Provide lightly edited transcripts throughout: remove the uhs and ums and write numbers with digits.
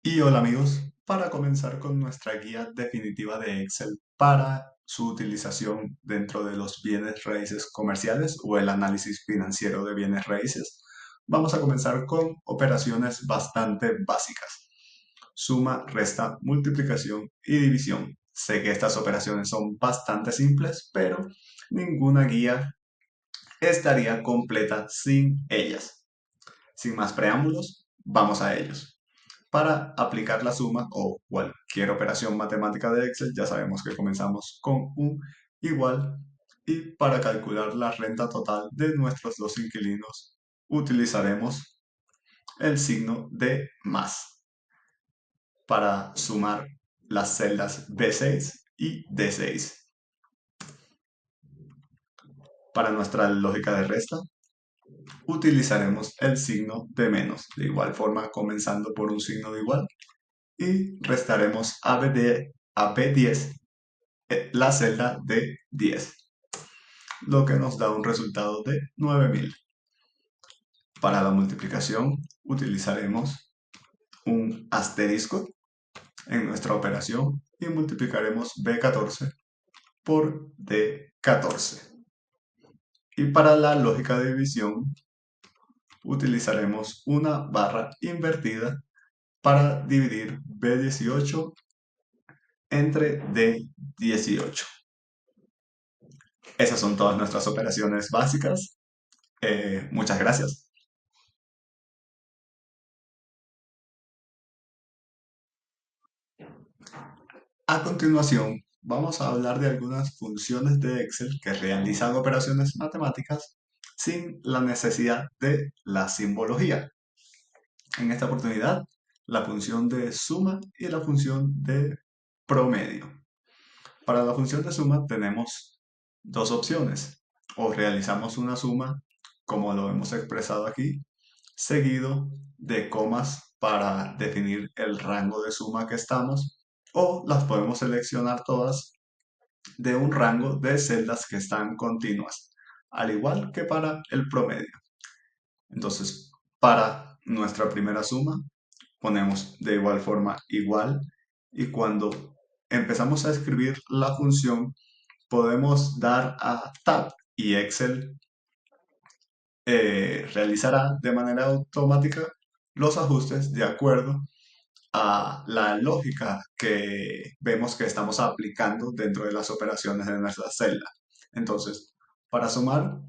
Y hola amigos, para comenzar con nuestra guía definitiva de Excel para su utilización dentro de los bienes raíces comerciales o el análisis financiero de bienes raíces, vamos a comenzar con operaciones bastante básicas. Suma, resta, multiplicación y división. Sé que estas operaciones son bastante simples, pero ninguna guía estaría completa sin ellas. Sin más preámbulos, vamos a ellos. Para aplicar la suma o cualquier operación matemática de Excel, ya sabemos que comenzamos con un igual y para calcular la renta total de nuestros dos inquilinos utilizaremos el signo de más para sumar las celdas B6 y D6. Para nuestra lógica de resta utilizaremos el signo de menos, de igual forma comenzando por un signo de igual y restaremos a B10 la celda de 10, lo que nos da un resultado de 9000. Para la multiplicación utilizaremos un asterisco en nuestra operación y multiplicaremos B14 por D14. Y para la lógica de división utilizaremos una barra invertida para dividir B18 entre D18. Esas son todas nuestras operaciones básicas. Muchas gracias. A continuación, vamos a hablar de algunas funciones de Excel que realizan operaciones matemáticas sin la necesidad de la simbología. En esta oportunidad, la función de suma y la función de promedio. Para la función de suma tenemos dos opciones. O realizamos una suma, como lo hemos expresado aquí, seguido de comas para definir el rango de suma que estamos, o las podemos seleccionar todas de un rango de celdas que están continuas, al igual que para el promedio. Entonces, para nuestra primera suma, ponemos de igual forma igual y cuando empezamos a escribir la función, podemos dar a Tab y Excel realizará de manera automática los ajustes de acuerdo a la lógica que vemos que estamos aplicando dentro de las operaciones de nuestra celda. Entonces, para sumar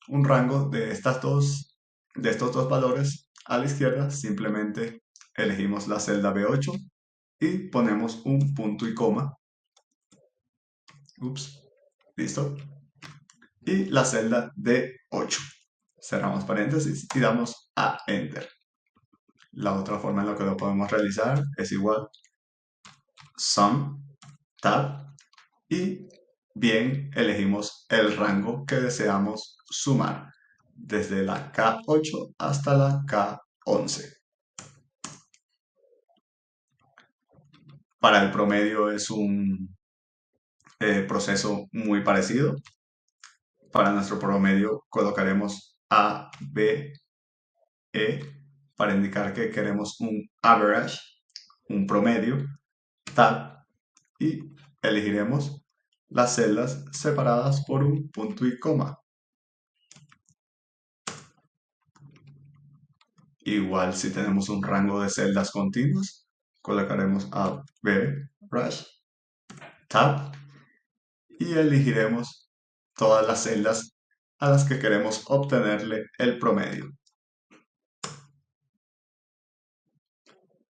un rango de estos dos valores a la izquierda, simplemente elegimos la celda B8 y ponemos un punto y coma. Ups, listo. Y la celda D8. Cerramos paréntesis y damos a Enter. La otra forma en la que lo podemos realizar es igual Sum, Tab y bien elegimos el rango que deseamos sumar desde la K8 hasta la K11. Para el promedio es un proceso muy parecido. Para nuestro promedio colocaremos A, B, E para indicar que queremos un average, un promedio, Tab y elegiremos las celdas separadas por un punto y coma. Igual si tenemos un rango de celdas continuas, colocaremos A, B, brush, Tab y elegiremos todas las celdas a las que queremos obtenerle el promedio.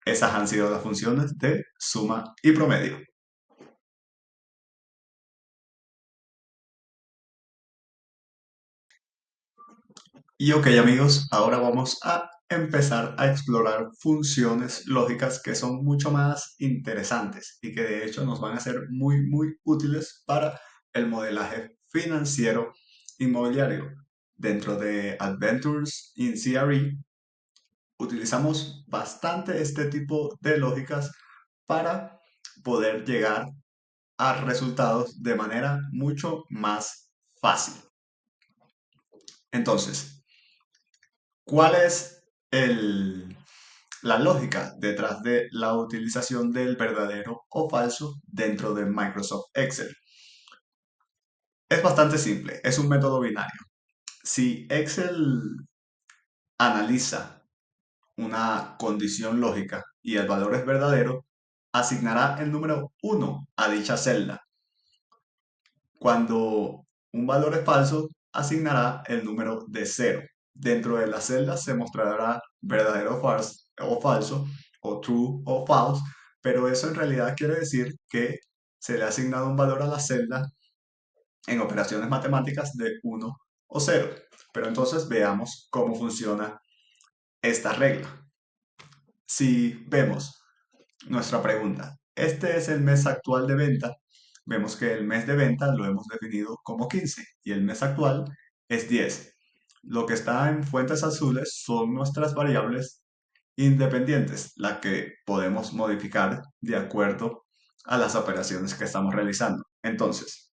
Esas han sido las funciones de suma y promedio. Y ok amigos, ahora vamos a empezar a explorar funciones lógicas que son mucho más interesantes y que de hecho nos van a ser muy útiles para el modelaje financiero inmobiliario. Dentro de Adventures in CRE utilizamos bastante este tipo de lógicas para poder llegar a resultados de manera mucho más fácil. Entonces, ¿cuál es la lógica detrás de la utilización del verdadero o falso dentro de Microsoft Excel. Es bastante simple, es un método binario. Si Excel analiza una condición lógica y el valor es verdadero, asignará el número 1 a dicha celda. Cuando un valor es falso, asignará el número de 0. Dentro de la celda se mostrará verdadero o falso, o true o false, pero eso en realidad quiere decir que se le ha asignado un valor a la celda en operaciones matemáticas de 1 o 0. Pero entonces veamos cómo funciona esta regla. Si vemos nuestra pregunta, este es el mes actual de venta, vemos que el mes de venta lo hemos definido como 15 y el mes actual es 10. Lo que está en fuentes azules son nuestras variables independientes, las que podemos modificar de acuerdo a las operaciones que estamos realizando. Entonces,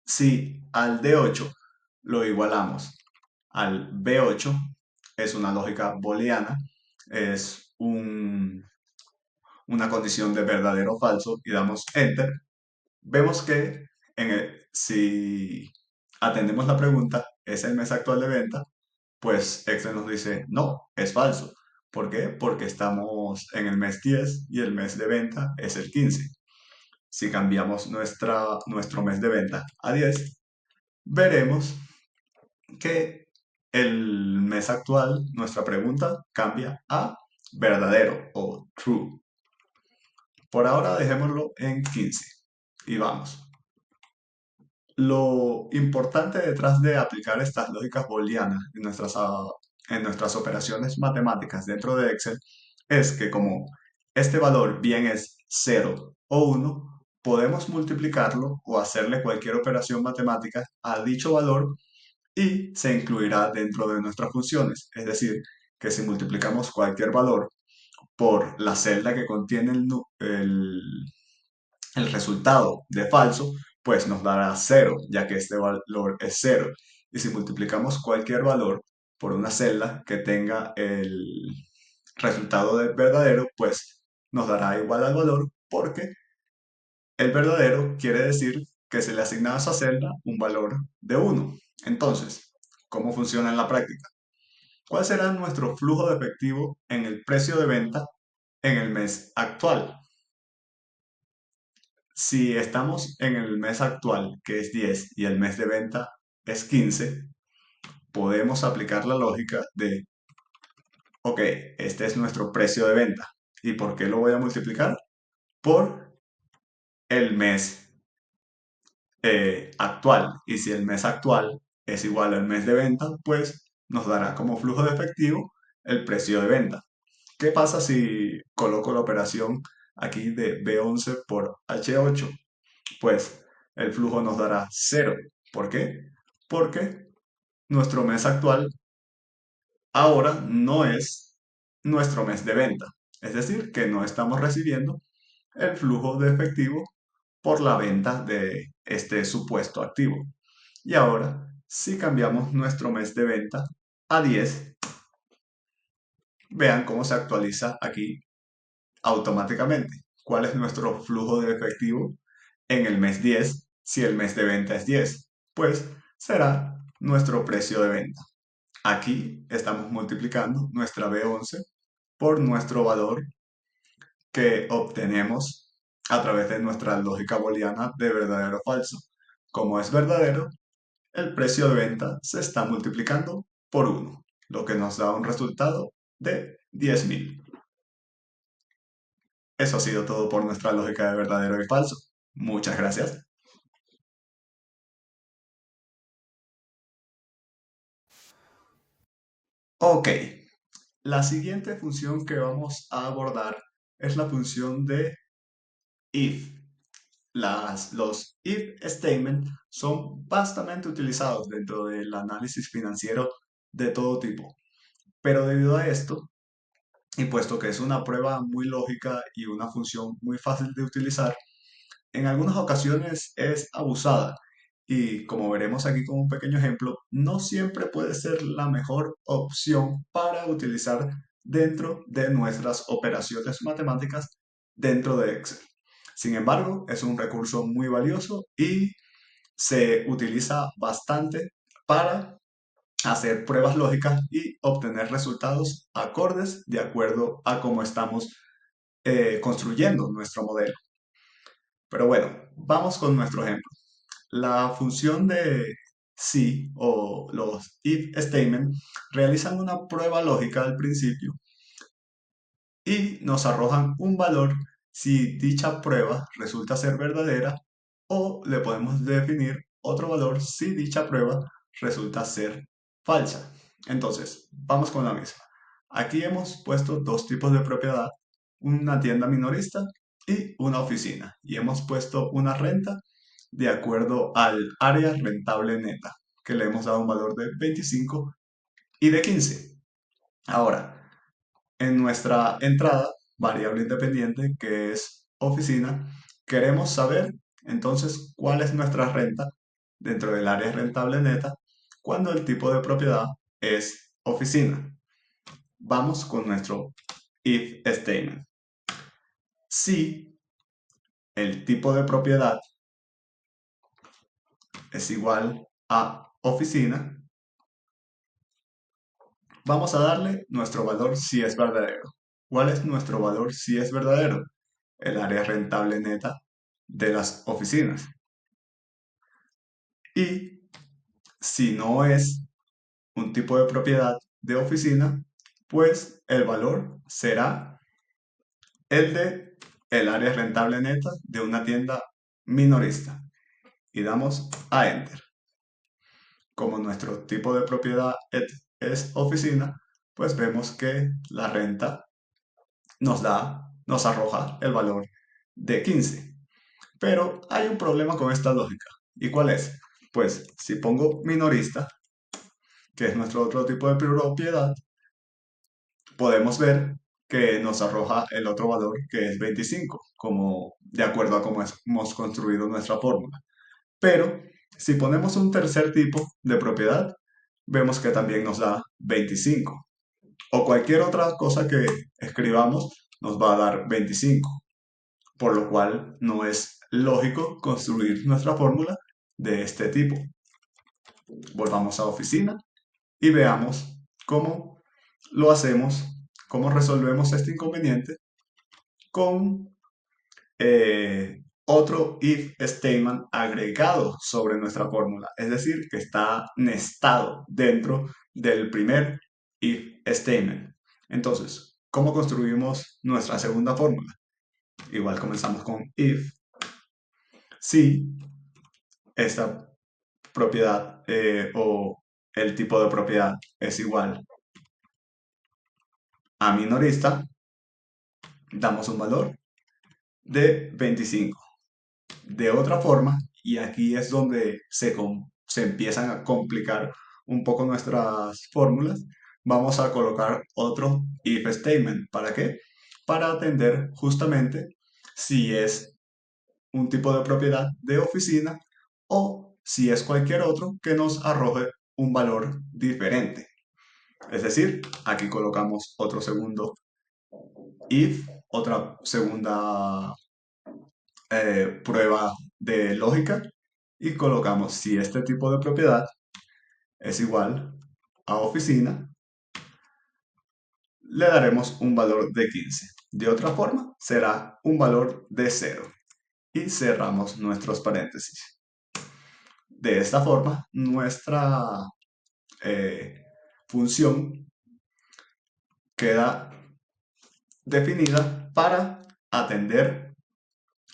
si al D8 lo igualamos al B8, es una lógica booleana, es una condición de verdadero o falso y damos enter, vemos que si atendemos la pregunta, ¿es el mes actual de venta? Pues Excel nos dice, no, es falso. ¿Por qué? Porque estamos en el mes 10 y el mes de venta es el 15. Si cambiamos nuestro mes de venta a 10, veremos que el mes actual, nuestra pregunta, cambia a verdadero o true. Por ahora dejémoslo en 15 y vamos. Lo importante detrás de aplicar estas lógicas booleanas en nuestras operaciones matemáticas dentro de Excel es que como este valor bien es 0 o 1, podemos multiplicarlo o hacerle cualquier operación matemática a dicho valor y se incluirá dentro de nuestras funciones. Es decir, que si multiplicamos cualquier valor por la celda que contiene el resultado de falso, pues nos dará 0, ya que este valor es 0. Y si multiplicamos cualquier valor por una celda que tenga el resultado de verdadero, pues nos dará igual al valor porque el verdadero quiere decir que se le asigna a esa celda un valor de 1. Entonces, ¿cómo funciona en la práctica? ¿Cuál será nuestro flujo de efectivo en el precio de venta en el mes actual? Si estamos en el mes actual, que es 10, y el mes de venta es 15, podemos aplicar la lógica de, ok, este es nuestro precio de venta. ¿Y por qué lo voy a multiplicar? Por el mes actual. Y si el mes actual es igual al mes de venta, pues nos dará como flujo de efectivo el precio de venta. ¿Qué pasa si coloco la operación aquí de B11 por H8? Pues el flujo nos dará 0. ¿Por qué? Porque nuestro mes actual ahora no es nuestro mes de venta. Es decir, que no estamos recibiendo el flujo de efectivo por la venta de este supuesto activo. Y ahora, si cambiamos nuestro mes de venta a 10, vean cómo se actualiza aquí automáticamente. ¿Cuál es nuestro flujo de efectivo en el mes 10 si el mes de venta es 10? Pues será nuestro precio de venta. Aquí estamos multiplicando nuestra B11 por nuestro valor que obtenemos a través de nuestra lógica booleana de verdadero o falso. Como es verdadero, el precio de venta se está multiplicando por 1, lo que nos da un resultado de 10.000. Eso ha sido todo por nuestra lógica de verdadero y falso. Muchas gracias. Ok, la siguiente función que vamos a abordar es la función de if. Los if statements son bastante utilizados dentro del análisis financiero de todo tipo, pero debido a esto, y puesto que es una prueba muy lógica y una función muy fácil de utilizar, en algunas ocasiones es abusada y como veremos aquí con un pequeño ejemplo, no siempre puede ser la mejor opción para utilizar dentro de nuestras operaciones matemáticas dentro de Excel. Sin embargo, es un recurso muy valioso y se utiliza bastante para hacer pruebas lógicas y obtener resultados acordes de acuerdo a cómo estamos construyendo nuestro modelo. Pero bueno, vamos con nuestro ejemplo. La función de si o los if statement realizan una prueba lógica al principio y nos arrojan un valor si dicha prueba resulta ser verdadera, o le podemos definir otro valor si dicha prueba resulta ser falsa. Entonces, vamos con la misma. Aquí hemos puesto dos tipos de propiedad, una tienda minorista y una oficina, y hemos puesto una renta de acuerdo al área rentable neta, que le hemos dado un valor de 25 y de 15. Ahora, en nuestra entrada, variable independiente, que es oficina, queremos saber entonces cuál es nuestra renta dentro del área rentable neta cuando el tipo de propiedad es oficina. Vamos con nuestro if statement. Si el tipo de propiedad es igual a oficina, vamos a darle nuestro valor si es verdadero. ¿Cuál es nuestro valor si es verdadero? El área rentable neta de las oficinas. Y si no es un tipo de propiedad de oficina, pues el valor será el de el área rentable neta de una tienda minorista. Y damos a Enter. Como nuestro tipo de propiedad es oficina, pues vemos que la renta nos arroja el valor de 15. Pero hay un problema con esta lógica. ¿Y cuál es? Pues si pongo minorista, que es nuestro otro tipo de propiedad, podemos ver que nos arroja el otro valor que es 25, como de acuerdo a cómo hemos construido nuestra fórmula. Pero si ponemos un tercer tipo de propiedad, vemos que también nos da 25. O cualquier otra cosa que escribamos nos va a dar 25, por lo cual no es lógico construir nuestra fórmula de este tipo. Volvamos a oficina y veamos cómo lo hacemos, cómo resolvemos este inconveniente con otro if statement agregado sobre nuestra fórmula, es decir, que está nestado dentro del primer if statement. Entonces, ¿cómo construimos nuestra segunda fórmula? Igual comenzamos con if, si esta propiedad o el tipo de propiedad es igual a minorista, damos un valor de 25. De otra forma, y aquí es donde se empiezan a complicar un poco nuestras fórmulas, vamos a colocar otro if statement. ¿Para qué? Para atender justamente si es un tipo de propiedad de oficina o si es cualquier otro que nos arroje un valor diferente. Es decir, aquí colocamos otro segundo if, otra segunda prueba de lógica y colocamos si este tipo de propiedad es igual a oficina, le daremos un valor de 15. De otra forma, será un valor de 0. Y cerramos nuestros paréntesis. De esta forma, nuestra función queda definida para atender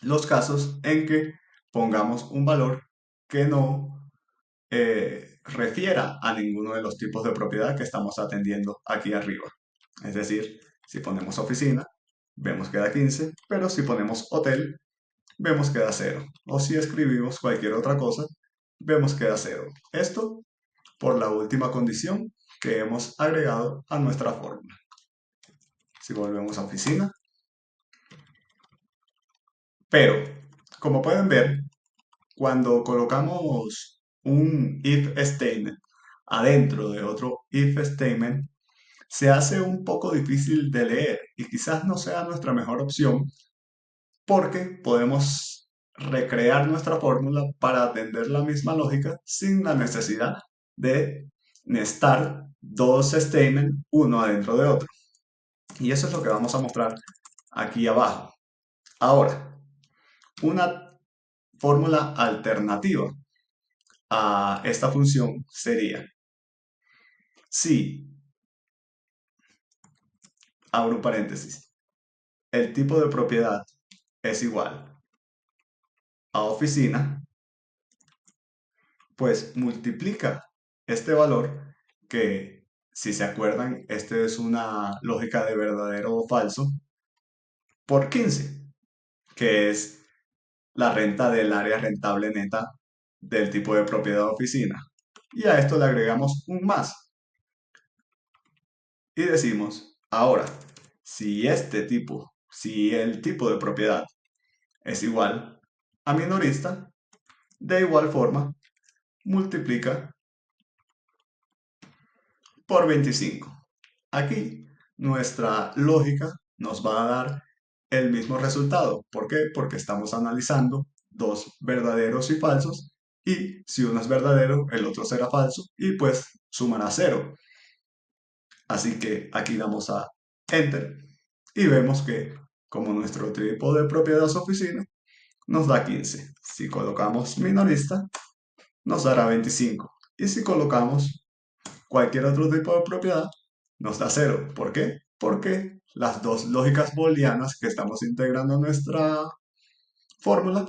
los casos en que pongamos un valor que no refiera a ninguno de los tipos de propiedad que estamos atendiendo aquí arriba. Es decir, si ponemos oficina, vemos que da 15, pero si ponemos hotel, vemos que da 0. O si escribimos cualquier otra cosa, vemos que da 0. Esto por la última condición que hemos agregado a nuestra fórmula. Si volvemos a oficina. Pero, como pueden ver, cuando colocamos un if statement adentro de otro if statement, se hace un poco difícil de leer y quizás no sea nuestra mejor opción porque podemos recrear nuestra fórmula para atender la misma lógica sin la necesidad de nestar dos statements uno adentro de otro. Y eso es lo que vamos a mostrar aquí abajo. Ahora, una fórmula alternativa a esta función sería si, abro un paréntesis, el tipo de propiedad es igual a oficina, pues multiplica este valor que, si se acuerdan, este es una lógica de verdadero o falso, por 15, que es la renta del área rentable neta del tipo de propiedad oficina. Y a esto le agregamos un más. Y decimos, ahora, si el tipo de propiedad es igual a minorista, de igual forma, multiplica por 25. Aquí nuestra lógica nos va a dar el mismo resultado. ¿Por qué? Porque estamos analizando dos verdaderos y falsos y si uno es verdadero, el otro será falso y pues sumará cero. Así que aquí damos a Enter y vemos que como nuestro tipo de propiedad es oficina, nos da 15. Si colocamos minorista, nos dará 25. Y si colocamos cualquier otro tipo de propiedad, nos da cero. ¿Por qué? Porque las dos lógicas booleanas que estamos integrando en nuestra fórmula,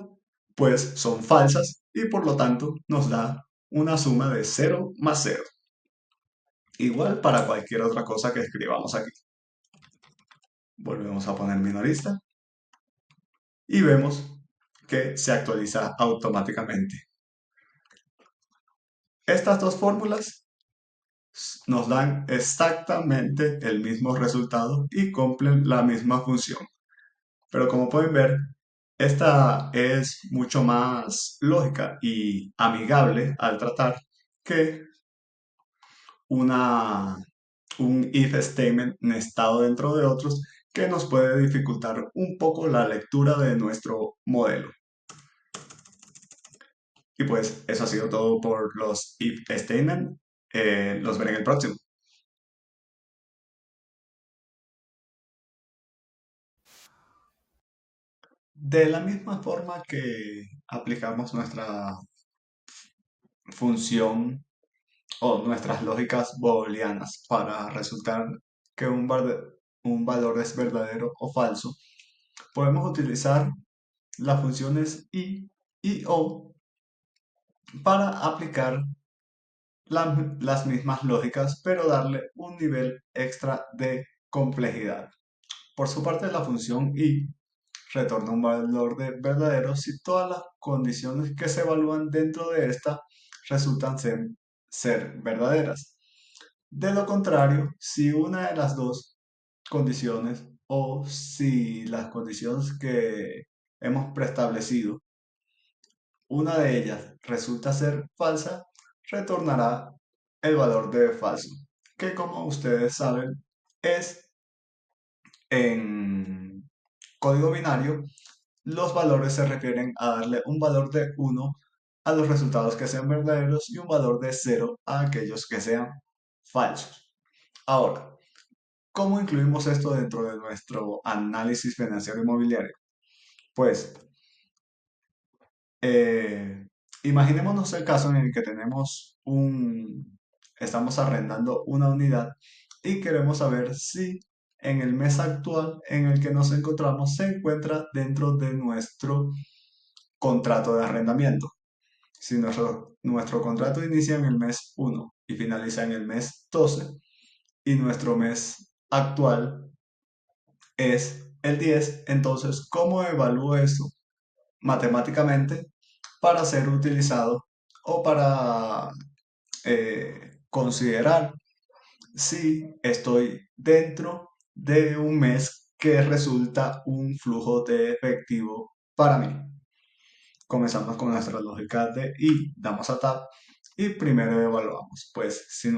pues son falsas y por lo tanto nos da una suma de cero más cero. Igual para cualquier otra cosa que escribamos aquí. Volvemos a poner minorista y vemos que se actualiza automáticamente. Estas dos fórmulas nos dan exactamente el mismo resultado y cumplen la misma función. Pero como pueden ver, esta es mucho más lógica y amigable al tratar que una, un if statement nestado dentro de otros que nos puede dificultar un poco la lectura de nuestro modelo. Y pues eso ha sido todo por los if statement. Los veré en el próximo. De la misma forma que aplicamos nuestra función o nuestras lógicas booleanas para resultar que un valor es verdadero o falso, podemos utilizar las funciones y o para aplicar las mismas lógicas, pero darle un nivel extra de complejidad. Por su parte, la función y retorna un valor de verdadero si todas las condiciones que se evalúan dentro de esta resultan ser verdaderas. De lo contrario, si una de las dos condiciones o si las condiciones que hemos preestablecido, una de ellas resulta ser falsa, retornará el valor de falso, que como ustedes saben es en código binario, los valores se refieren a darle un valor de 1 a los resultados que sean verdaderos y un valor de 0 a aquellos que sean falsos. Ahora, ¿cómo incluimos esto dentro de nuestro análisis financiero inmobiliario? Pues, eh, imaginémonos el caso en el que estamos arrendando una unidad y queremos saber si en el mes actual en el que nos encontramos se encuentra dentro de nuestro contrato de arrendamiento. Si nuestro contrato inicia en el mes 1 y finaliza en el mes 12 y nuestro mes actual es el 10, entonces, ¿cómo evalúo eso matemáticamente para ser utilizado o para considerar si estoy dentro de un mes que resulta un flujo de efectivo para mí? Comenzamos con nuestra lógica de y, damos a tab y primero evaluamos. Pues si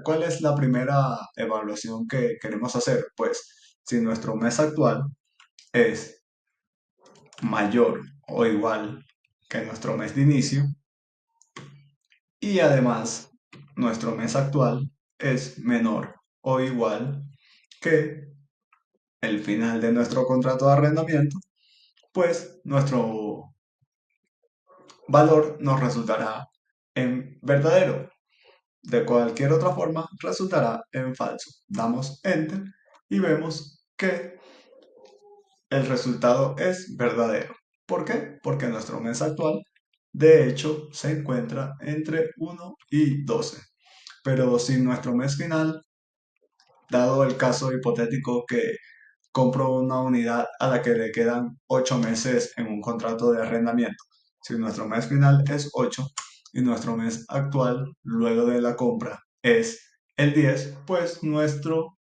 ¿cuál es la primera evaluación que queremos hacer? Pues si nuestro mes actual es mayor o igual que nuestro mes de inicio y además nuestro mes actual es menor o igual que el final de nuestro contrato de arrendamiento, pues nuestro valor nos resultará en verdadero. De cualquier otra forma, resultará en falso. Damos Enter y vemos que el resultado es verdadero. ¿Por qué? Porque nuestro mes actual, de hecho, se encuentra entre 1 y 12. Pero si nuestro mes final, dado el caso hipotético que compro una unidad a la que le quedan 8 meses en un contrato de arrendamiento, si nuestro mes final es 8 y nuestro mes actual, luego de la compra, es el 10, pues nuestro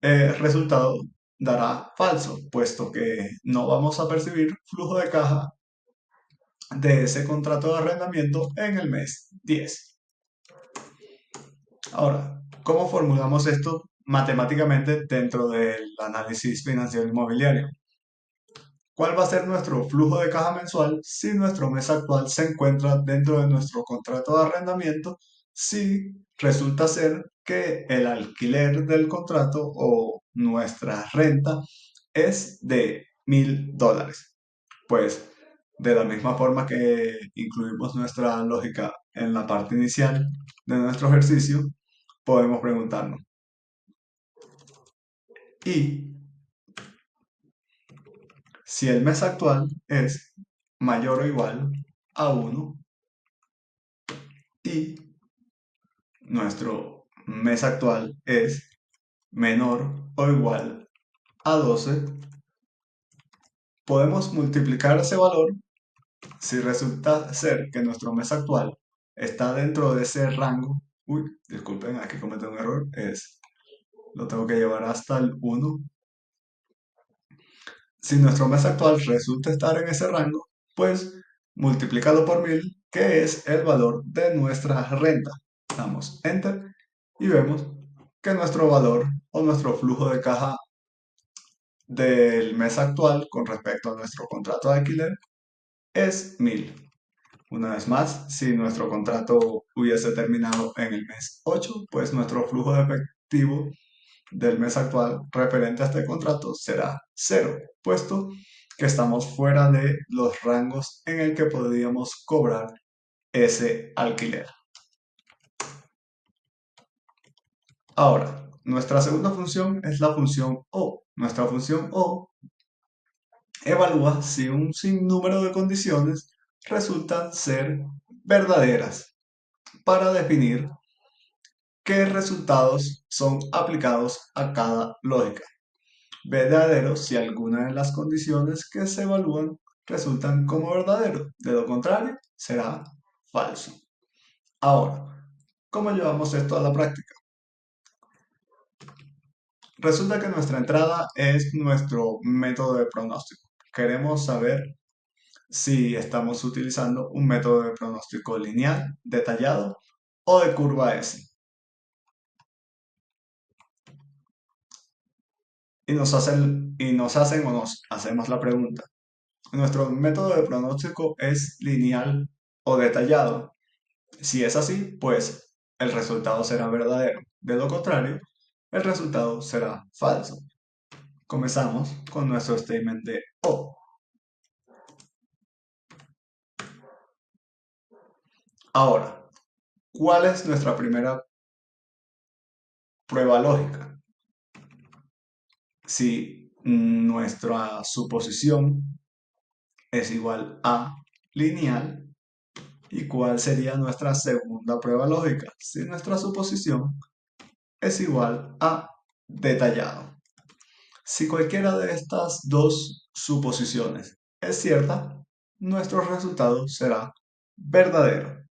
resultado dará falso, puesto que no vamos a percibir flujo de caja de ese contrato de arrendamiento en el mes 10. Ahora, ¿cómo formulamos esto matemáticamente dentro del análisis financiero inmobiliario? ¿Cuál va a ser nuestro flujo de caja mensual si nuestro mes actual se encuentra dentro de nuestro contrato de arrendamiento? Si resulta ser que el alquiler del contrato o nuestra renta es de $1,000. Pues de la misma forma que incluimos nuestra lógica en la parte inicial de nuestro ejercicio, podemos preguntarnos, ¿y si el mes actual es mayor o igual a 1 y nuestro mes actual es menor o igual a 12, podemos multiplicar ese valor si resulta ser que nuestro mes actual está dentro de ese rango? Uy, disculpen, aquí cometí un error, lo tengo que llevar hasta el 1. Si nuestro mes actual resulta estar en ese rango, pues multiplícalo por 1,000, que es el valor de nuestra renta. Damos Enter y vemos que nuestro valor o nuestro flujo de caja del mes actual con respecto a nuestro contrato de alquiler es 1,000. Una vez más, si nuestro contrato hubiese terminado en el mes 8, pues nuestro flujo de efectivo del mes actual referente a este contrato será cero, puesto que estamos fuera de los rangos en el que podríamos cobrar ese alquiler. Ahora, nuestra segunda función es la función O. Nuestra función O evalúa si un sinnúmero de condiciones resultan ser verdaderas para definir qué resultados son aplicados a cada lógica. Verdadero si alguna de las condiciones que se evalúan resultan como verdadero. De lo contrario, será falso. Ahora, ¿cómo llevamos esto a la práctica? Resulta que nuestra entrada es nuestro método de pronóstico. Queremos saber si estamos utilizando un método de pronóstico lineal, detallado o de curva S. Y nos hacen o nos hacemos la pregunta, ¿nuestro método de pronóstico es lineal o detallado? Si es así, pues el resultado será verdadero. De lo contrario, el resultado será falso. Comenzamos con nuestro statement de O. Ahora, ¿cuál es nuestra primera prueba lógica? Si nuestra suposición es igual a lineal, ¿y cuál sería nuestra segunda prueba lógica? Si nuestra suposición es igual a detallado. Si cualquiera de estas dos suposiciones es cierta, nuestro resultado será verdadero.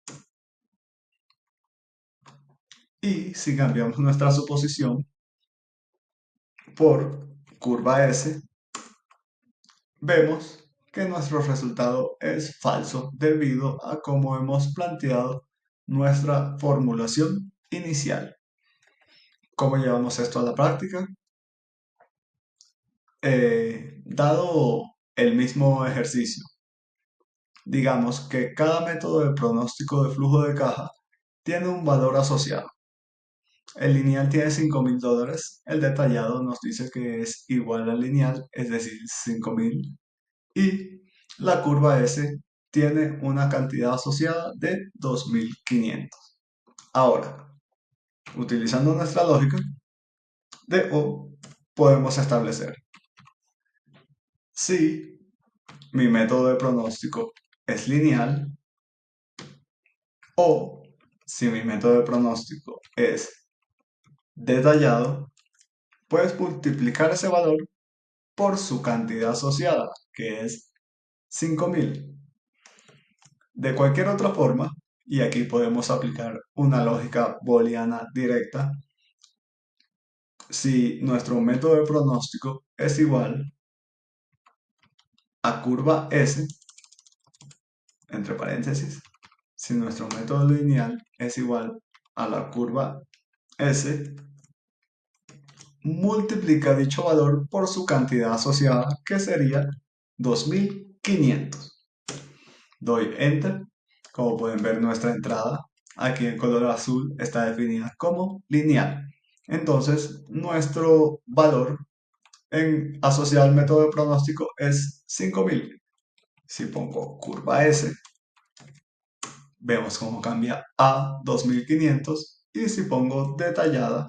Y si cambiamos nuestra suposición por curva S, vemos que nuestro resultado es falso debido a cómo hemos planteado nuestra formulación inicial. ¿Cómo llevamos esto a la práctica? Dado el mismo ejercicio, digamos que cada método de pronóstico de flujo de caja tiene un valor asociado. El lineal tiene $5.000, el detallado nos dice que es igual al lineal, es decir, 5.000, y la curva S tiene una cantidad asociada de 2.500. Ahora, utilizando nuestra lógica de O, podemos establecer si mi método de pronóstico es lineal o si mi método de pronóstico es detallado, puedes multiplicar ese valor por su cantidad asociada, que es 5.000. De cualquier otra forma, y aquí podemos aplicar una lógica booleana directa, si nuestro método de pronóstico es igual a curva S, entre paréntesis, si nuestro método lineal es igual a la curva S, multiplica dicho valor por su cantidad asociada, que sería 2.500. Doy Enter. Como pueden ver, nuestra entrada aquí en color azul está definida como lineal. Entonces, nuestro valor asociado al método de pronóstico es 5.000. Si pongo curva S, vemos cómo cambia a 2.500. Y si pongo detallada,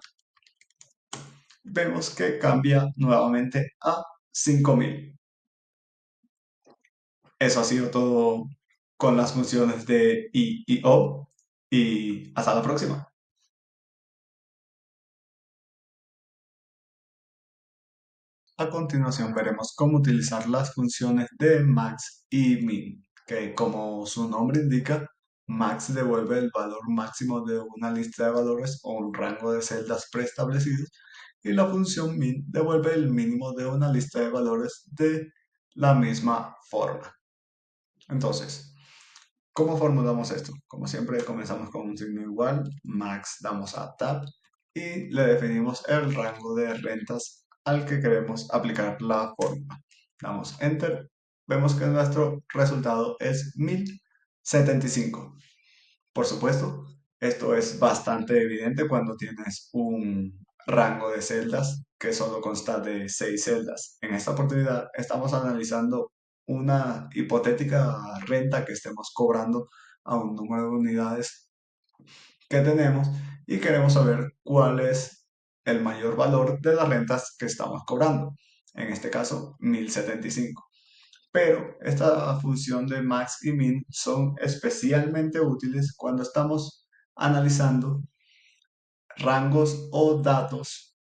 vemos que cambia nuevamente a 5.000. Eso ha sido todo con las funciones de I y O. Y hasta la próxima. A continuación veremos cómo utilizar las funciones de max y min, que como su nombre indica, max devuelve el valor máximo de una lista de valores o un rango de celdas preestablecidos y la función min devuelve el mínimo de una lista de valores de la misma forma. Entonces, ¿cómo formulamos esto? Como siempre, comenzamos con un signo igual, max damos a tab y le definimos el rango de rentas al que queremos aplicar la fórmula. Damos enter, vemos que nuestro resultado es 1075. Por supuesto, esto es bastante evidente cuando tienes un rango de celdas que solo consta de 6 celdas. En esta oportunidad estamos analizando una hipotética renta que estemos cobrando a un número de unidades que tenemos y queremos saber cuál es el mayor valor de las rentas que estamos cobrando. En este caso, 1075. Pero esta función de max y min son especialmente útiles cuando estamos analizando rangos o datos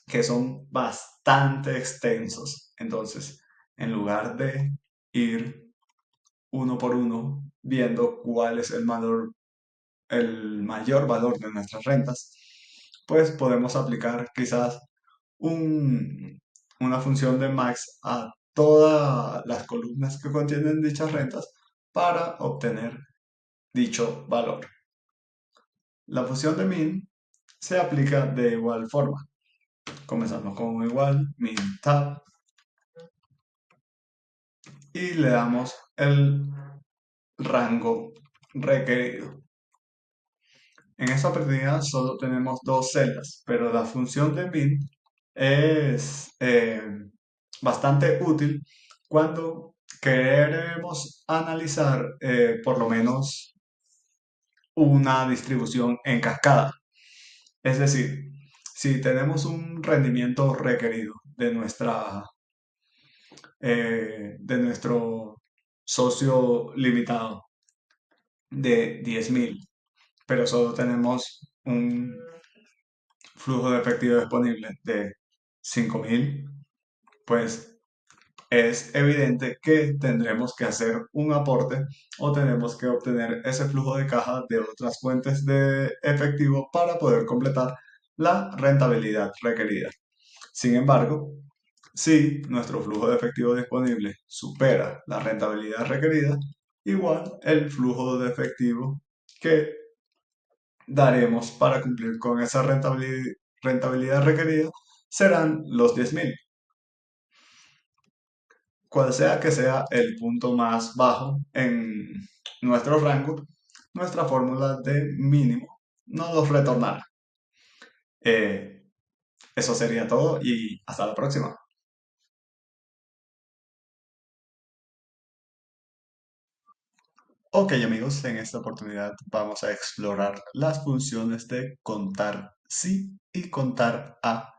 que son bastante extensos. Entonces, en lugar de ir uno por uno viendo cuál es el mayor valor de nuestras rentas, pues podemos aplicar quizás una función de max a todas las columnas que contienen dichas rentas para obtener dicho valor. La función de min se aplica de igual forma. Comenzamos con un igual, min tab, y le damos el rango requerido. En esta oportunidad solo tenemos dos celdas, pero la función de min es bastante útil cuando queremos analizar por lo menos una distribución en cascada. Es decir, si tenemos un rendimiento requerido de nuestro socio limitado de 10.000, pero solo tenemos un flujo de efectivo disponible de 5.000, pues es evidente que tendremos que hacer un aporte o tenemos que obtener ese flujo de caja de otras fuentes de efectivo para poder completar la rentabilidad requerida. Sin embargo, si nuestro flujo de efectivo disponible supera la rentabilidad requerida, igual el flujo de efectivo que daremos para cumplir con esa rentabilidad requerida serán los 10.000. Cual sea que sea el punto más bajo en nuestro rango, nuestra fórmula de mínimo no los retornará. Eh, Eso sería todo y hasta la próxima. Ok amigos, en esta oportunidad vamos a explorar las funciones de contar sí y contar a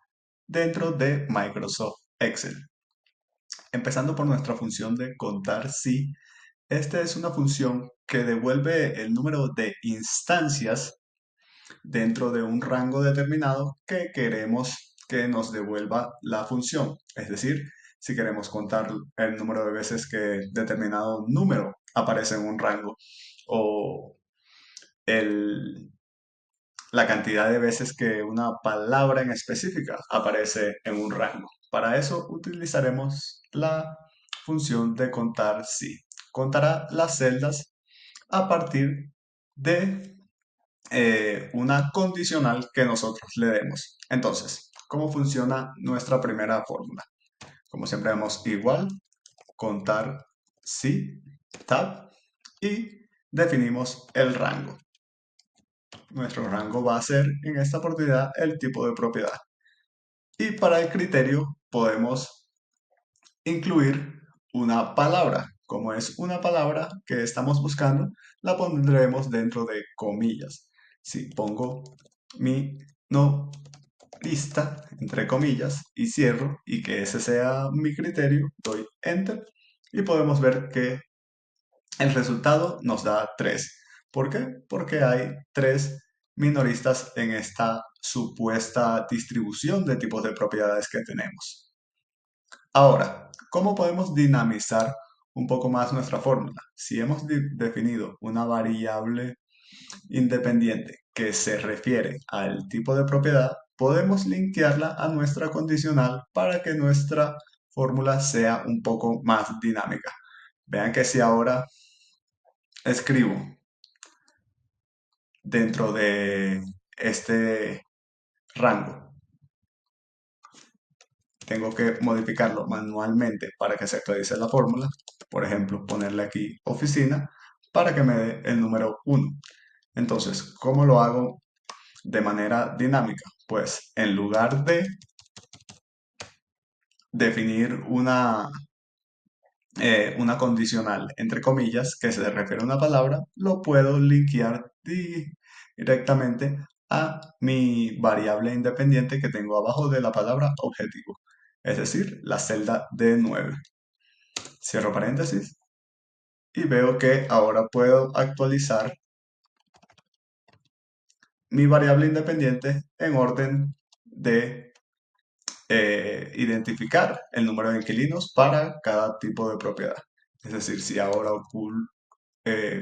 dentro de Microsoft Excel. Empezando por nuestra función de contar sí, esta es una función que devuelve el número de instancias dentro de un rango determinado que queremos que nos devuelva la función. Es decir, si queremos contar el número de veces que determinado número aparece en un rango o el, la cantidad de veces que una palabra en específica aparece en un rango. Para eso utilizaremos la función de contar sí. Contará las celdas a partir de una condicional que nosotros le demos. Entonces, ¿cómo funciona nuestra primera fórmula? Como siempre vemos igual, contar sí, tab, y definimos el rango. Nuestro rango va a ser en esta oportunidad el tipo de propiedad. Y para el criterio podemos incluir una palabra. Como es una palabra que estamos buscando, la pondremos dentro de comillas. Si pongo mi no lista, entre comillas, y cierro, y que ese sea mi criterio, doy enter, y podemos ver que el resultado nos da 3. ¿Por qué? Porque hay 3 minoristas en esta supuesta distribución de tipos de propiedades que tenemos. Ahora, ¿cómo podemos dinamizar un poco más nuestra fórmula? Si hemos definido una variable independiente que se refiere al tipo de propiedad, podemos linkearla a nuestra condicional para que nuestra fórmula sea un poco más dinámica. Vean que si ahora escribo dentro de este rango, tengo que modificarlo manualmente para que se actualice la fórmula. Por ejemplo, ponerle aquí oficina para que me dé el número 1. Entonces, ¿cómo lo hago de manera dinámica? Pues en lugar de definir una condicional, entre comillas, que se refiere a una palabra, lo puedo linkear directamente a mi variable independiente que tengo abajo de la palabra objetivo, es decir, la celda D9. Cierro paréntesis y veo que ahora puedo actualizar mi variable independiente en orden de identificar el número de inquilinos para cada tipo de propiedad. Es decir, si ahora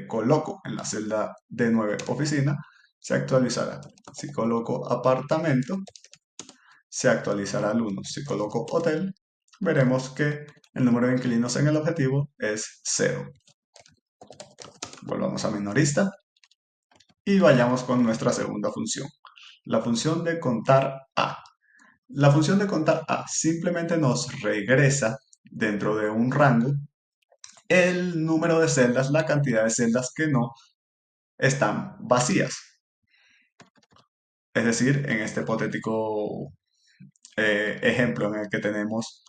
coloco en la celda D9 oficina, se actualizará. Si coloco apartamento, se actualizará el 1. Si coloco hotel, veremos que el número de inquilinos en el objetivo es 0. Volvamos a minorista y vayamos con nuestra segunda función, la función de contar a. La función de contar a simplemente nos regresa dentro de un rango el número de celdas, la cantidad de celdas que no están vacías. Es decir, en este hipotético ejemplo en el que tenemos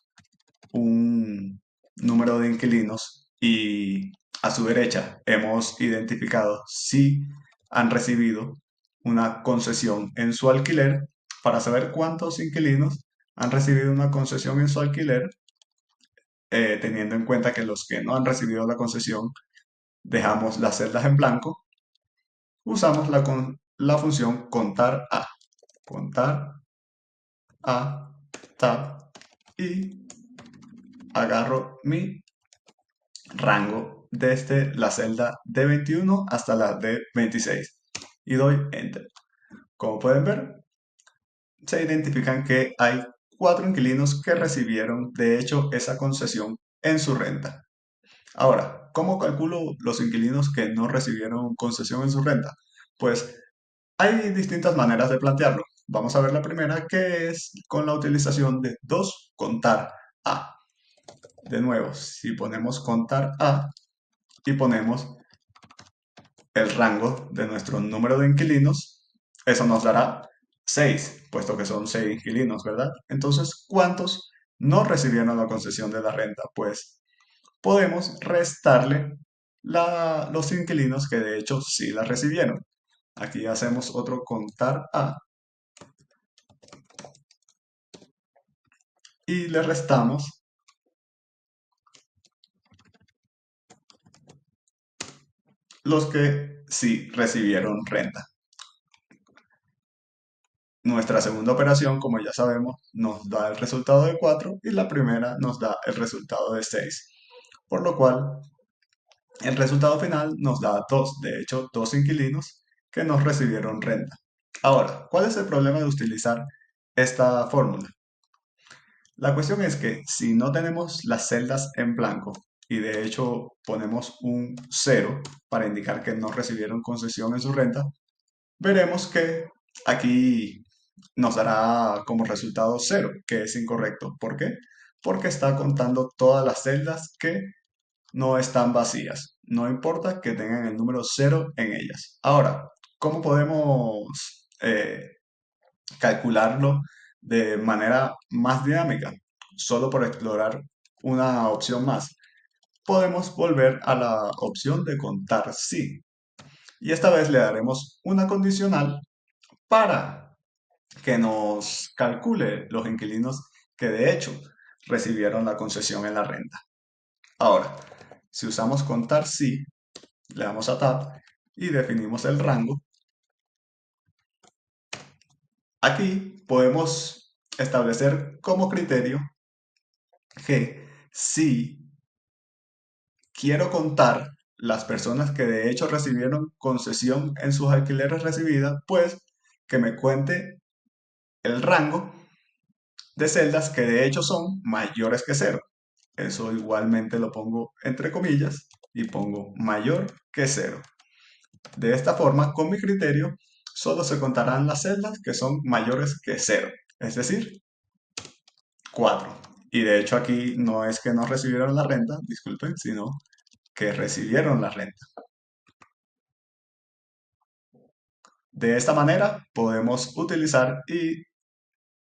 un número de inquilinos y a su derecha hemos identificado si han recibido una concesión en su alquiler, para saber cuántos inquilinos han recibido una concesión en su alquiler, teniendo en cuenta que los que no han recibido la concesión dejamos las celdas en blanco, usamos la función contar a. Contar a tab y agarro mi rango desde la celda D21 hasta la D26 y doy enter. Como pueden ver, se identifican que hay 4 inquilinos que recibieron de hecho esa concesión en su renta. Ahora, ¿cómo calculo los inquilinos que no recibieron concesión en su renta? Pues Hay distintas maneras de plantearlo. Vamos a ver la primera, que es con la utilización de 2 contar a. De nuevo, si ponemos contar a y ponemos el rango de nuestro número de inquilinos, eso nos dará 6, puesto que son 6 inquilinos, ¿verdad? Entonces, ¿cuántos no recibieron la concesión de la renta? Pues podemos restarle los inquilinos que de hecho sí la recibieron. Aquí hacemos otro contar a y le restamos los que sí recibieron renta. Nuestra segunda operación, como ya sabemos, nos da el resultado de 4 y la primera nos da el resultado de 6. Por lo cual, el resultado final nos da 2, de hecho, 2 inquilinos que nos recibieron renta. Ahora, ¿cuál es el problema de utilizar esta fórmula? La cuestión es que si no tenemos las celdas en blanco y de hecho ponemos un 0 para indicar que no recibieron concesión en su renta, veremos que aquí nos dará como resultado 0, que es incorrecto. ¿Por qué? Porque está contando todas las celdas que no están vacías. No importa que tengan el número 0 en ellas. Ahora, ¿cómo podemos calcularlo de manera más dinámica? Solo por explorar una opción más. Podemos volver a la opción de contar sí. Y esta vez le daremos una condicional para que nos calcule los inquilinos que de hecho recibieron la concesión en la renta. Ahora, si usamos contar sí, le damos a tab y definimos el rango. Aquí podemos establecer como criterio que si quiero contar las personas que de hecho recibieron concesión en sus alquileres recibidas, pues que me cuente el rango de celdas que de hecho son mayores que cero. Eso igualmente lo pongo entre comillas y pongo mayor que cero. De esta forma, con mi criterio, solo se contarán las celdas que son mayores que cero, es decir, 4. Y de hecho aquí no es que no recibieron la renta, disculpen, sino que recibieron la renta. De esta manera podemos utilizar y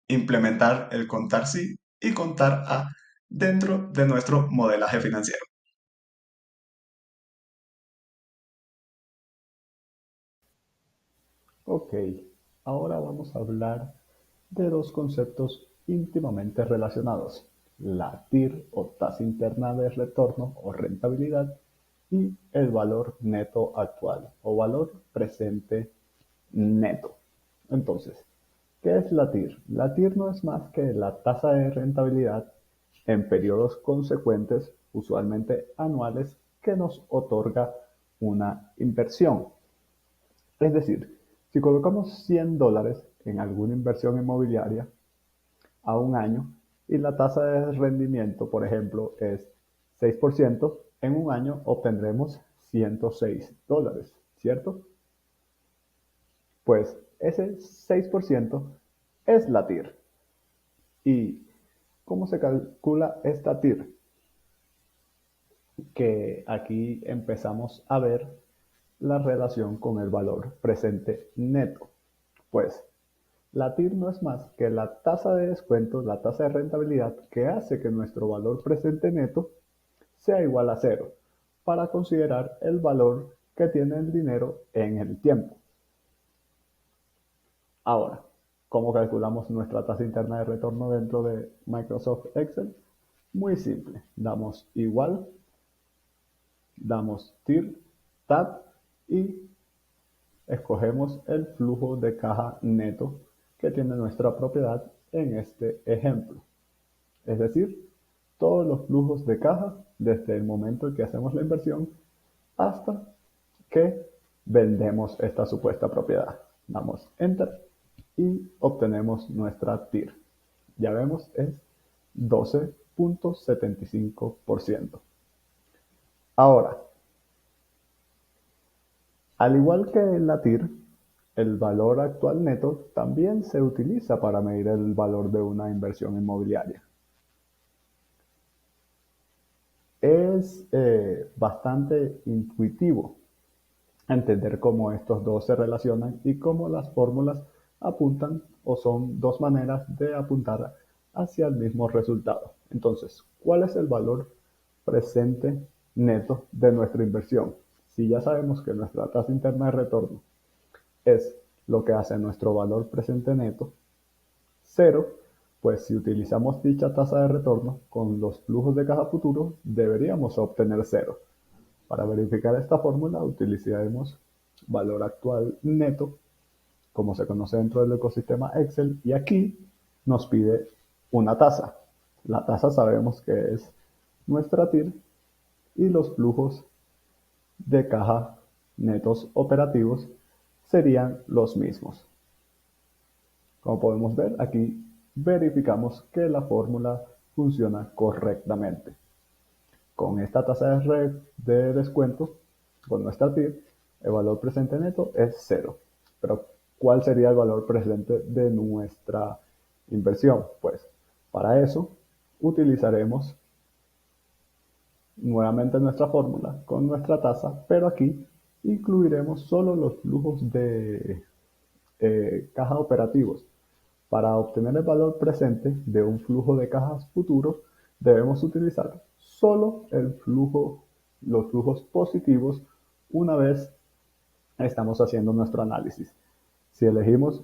implementar el contar sí y contar a dentro de nuestro modelaje financiero. Ok, ahora vamos a hablar de dos conceptos íntimamente relacionados, la TIR o tasa interna de retorno o rentabilidad y el valor neto actual o valor presente neto. Entonces, ¿qué es la TIR? La TIR no es más que la tasa de rentabilidad en periodos consecuentes, usualmente anuales, que nos otorga una inversión. Es decir, si colocamos $100 en alguna inversión inmobiliaria a un año y la tasa de rendimiento, por ejemplo, es 6%, en un año obtendremos $106, ¿cierto? Pues ese 6% es la TIR. ¿Y cómo se calcula esta TIR? Que aquí empezamos a ver la relación con el valor presente neto. Pues la TIR no es más que la tasa de descuento, la tasa de rentabilidad que hace que nuestro valor presente neto sea igual a cero para considerar el valor que tiene el dinero en el tiempo. Ahora, ¿cómo calculamos nuestra tasa interna de retorno dentro de Microsoft Excel? Muy simple. Damos igual, damos TIR, tab y escogemos el flujo de caja neto que tiene nuestra propiedad en este ejemplo. Es decir, todos los flujos de caja desde el momento en que hacemos la inversión hasta que vendemos esta supuesta propiedad. Damos Enter y obtenemos nuestra TIR. Ya vemos, es 12.75%. Ahora, al igual que la TIR, El valor actual neto también se utiliza para medir el valor de una inversión inmobiliaria. Es bastante intuitivo entender cómo estos dos se relacionan y cómo las fórmulas apuntan o son dos maneras de apuntar hacia el mismo resultado. Entonces, ¿cuál es el valor presente neto de nuestra inversión? Si ya sabemos que nuestra tasa interna de retorno es lo que hace nuestro valor presente neto, cero, pues si utilizamos dicha tasa de retorno con los flujos de caja futuros, deberíamos obtener cero. Para verificar esta fórmula utilizaremos valor actual neto, como se conoce dentro del ecosistema Excel, y aquí nos pide una tasa. La tasa sabemos que es nuestra TIR y los flujos de caja netos operativos serían los mismos. Como podemos ver, aquí verificamos que la fórmula funciona correctamente. Con esta tasa de descuento, con nuestra TIR, el valor presente neto es cero. Pero, ¿cuál sería el valor presente de nuestra inversión? Pues, para eso, utilizaremos nuevamente nuestra fórmula con nuestra tasa, pero aquí incluiremos solo los flujos de caja operativos. Para obtener el valor presente de un flujo de cajas futuro, debemos utilizar solo los flujos positivos una vez estamos haciendo nuestro análisis. Si elegimos,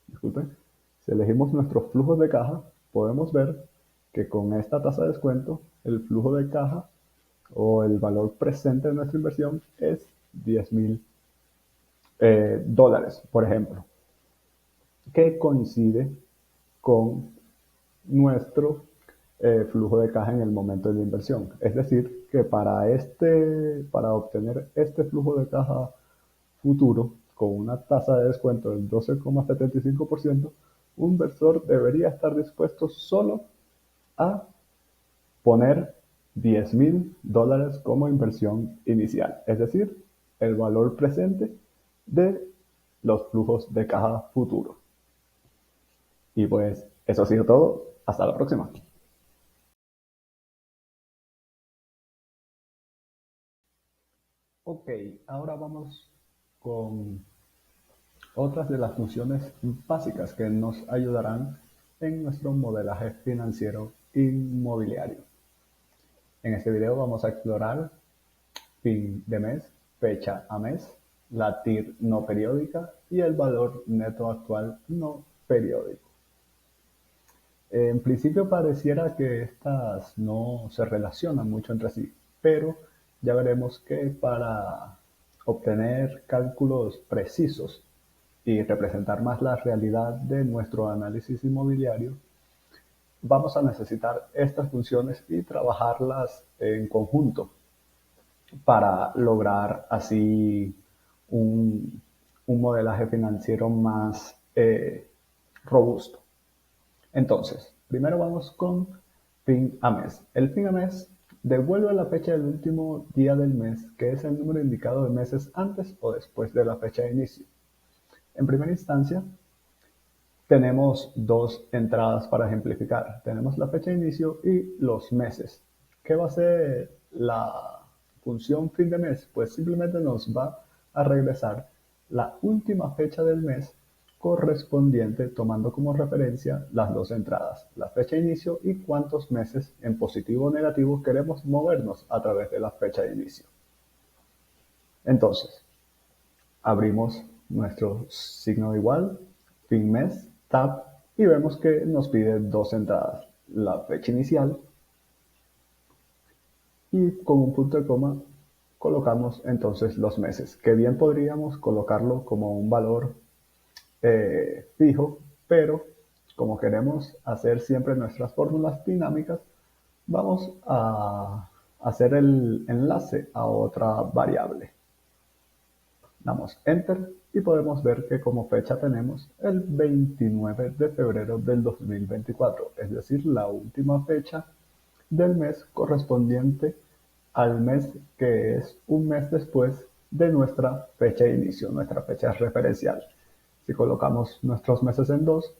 disculpen, si elegimos nuestros flujos de caja, podemos ver que con esta tasa de descuento, el flujo de caja o el valor presente de nuestra inversión es $10,000, por ejemplo, que coincide con nuestro flujo de caja en el momento de la inversión. Es decir, que para obtener este flujo de caja futuro con una tasa de descuento del 12,75%, un inversor debería estar dispuesto solo a poner $10,000 como inversión inicial, es decir, el valor presente de los flujos de caja futuro. Y pues eso ha sido todo. Hasta la próxima. Ok, ahora vamos con otras de las funciones básicas que nos ayudarán en nuestro modelaje financiero inmobiliario. En este video vamos a explorar fin de mes, fecha a mes, la TIR no periódica y el valor neto actual no periódico. En principio pareciera que estas no se relacionan mucho entre sí, pero ya veremos que para obtener cálculos precisos y representar más la realidad de nuestro análisis inmobiliario, vamos a necesitar estas funciones y trabajarlas en conjunto para lograr así un, un modelaje financiero más robusto. Entonces, primero vamos con fin a mes. El fin a mes devuelve la fecha del último día del mes, que es el número indicado de meses antes o después de la fecha de inicio. En primera instancia, tenemos dos entradas para ejemplificar. Tenemos la fecha de inicio y los meses. ¿Qué va a hacer la función fin de mes? Pues simplemente nos va a regresar la última fecha del mes correspondiente, tomando como referencia las dos entradas, la fecha de inicio y cuántos meses en positivo o negativo queremos movernos a través de la fecha de inicio. Entonces, abrimos nuestro signo de igual, fin mes, tab, y vemos que nos pide dos entradas, la fecha inicial y con un punto de coma colocamos entonces los meses, que bien podríamos colocarlo como un valor fijo, pero como queremos hacer siempre nuestras fórmulas dinámicas, vamos a hacer el enlace a otra variable. Damos Enter y podemos ver que como fecha tenemos el 29 de febrero del 2024, es decir, la última fecha del mes correspondiente al mes que es un mes después de nuestra fecha de inicio, nuestra fecha referencial. Si colocamos nuestros meses en 2,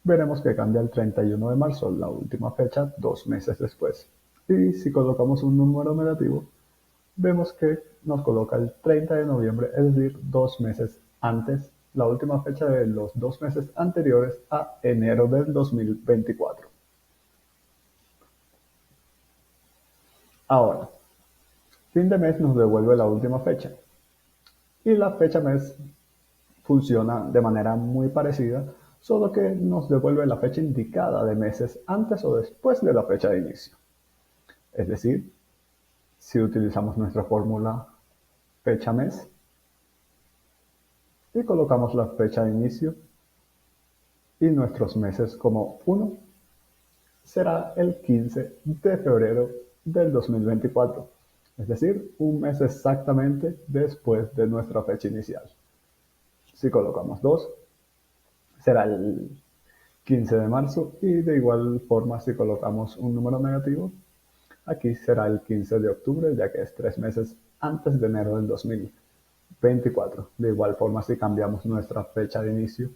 veremos que cambia el 31 de marzo, la última fecha, 2 meses después. Y si colocamos un número negativo, vemos que nos coloca el 30 de noviembre, es decir, 2 meses antes, la última fecha de los 2 meses anteriores a enero del 2024. Ahora, fin de mes nos devuelve la última fecha y la fecha mes funciona de manera muy parecida, solo que nos devuelve la fecha indicada de meses antes o después de la fecha de inicio. Es decir, si utilizamos nuestra fórmula fecha mes y colocamos la fecha de inicio y nuestros meses como 1, será el 15 de febrero del 2024, es decir, un mes exactamente después de nuestra fecha inicial. Si colocamos 2, será el 15 de marzo y de igual forma si colocamos un número negativo, aquí será el 15 de octubre ya que es 3 meses antes de enero del 2024. De igual forma si cambiamos nuestra fecha de inicio,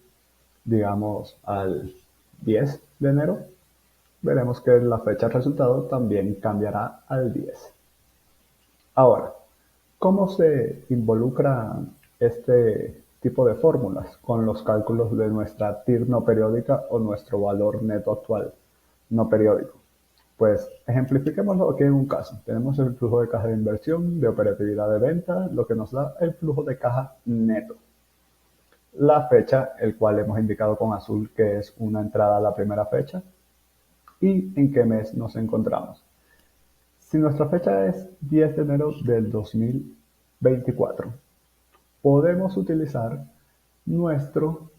digamos al 10 de enero, veremos que la fecha resultado también cambiará al 10. Ahora, ¿cómo se involucra este tipo de fórmulas con los cálculos de nuestra TIR no periódica o nuestro valor neto actual no periódico? Pues ejemplifiquémoslo aquí en un caso. Tenemos el flujo de caja de inversión, de operatividad de venta, lo que nos da el flujo de caja neto. La fecha, el cual hemos indicado con azul que es una entrada a la primera fecha, y en qué mes nos encontramos. Si nuestra fecha es 10 de enero del 2024, podemos utilizar nuestro,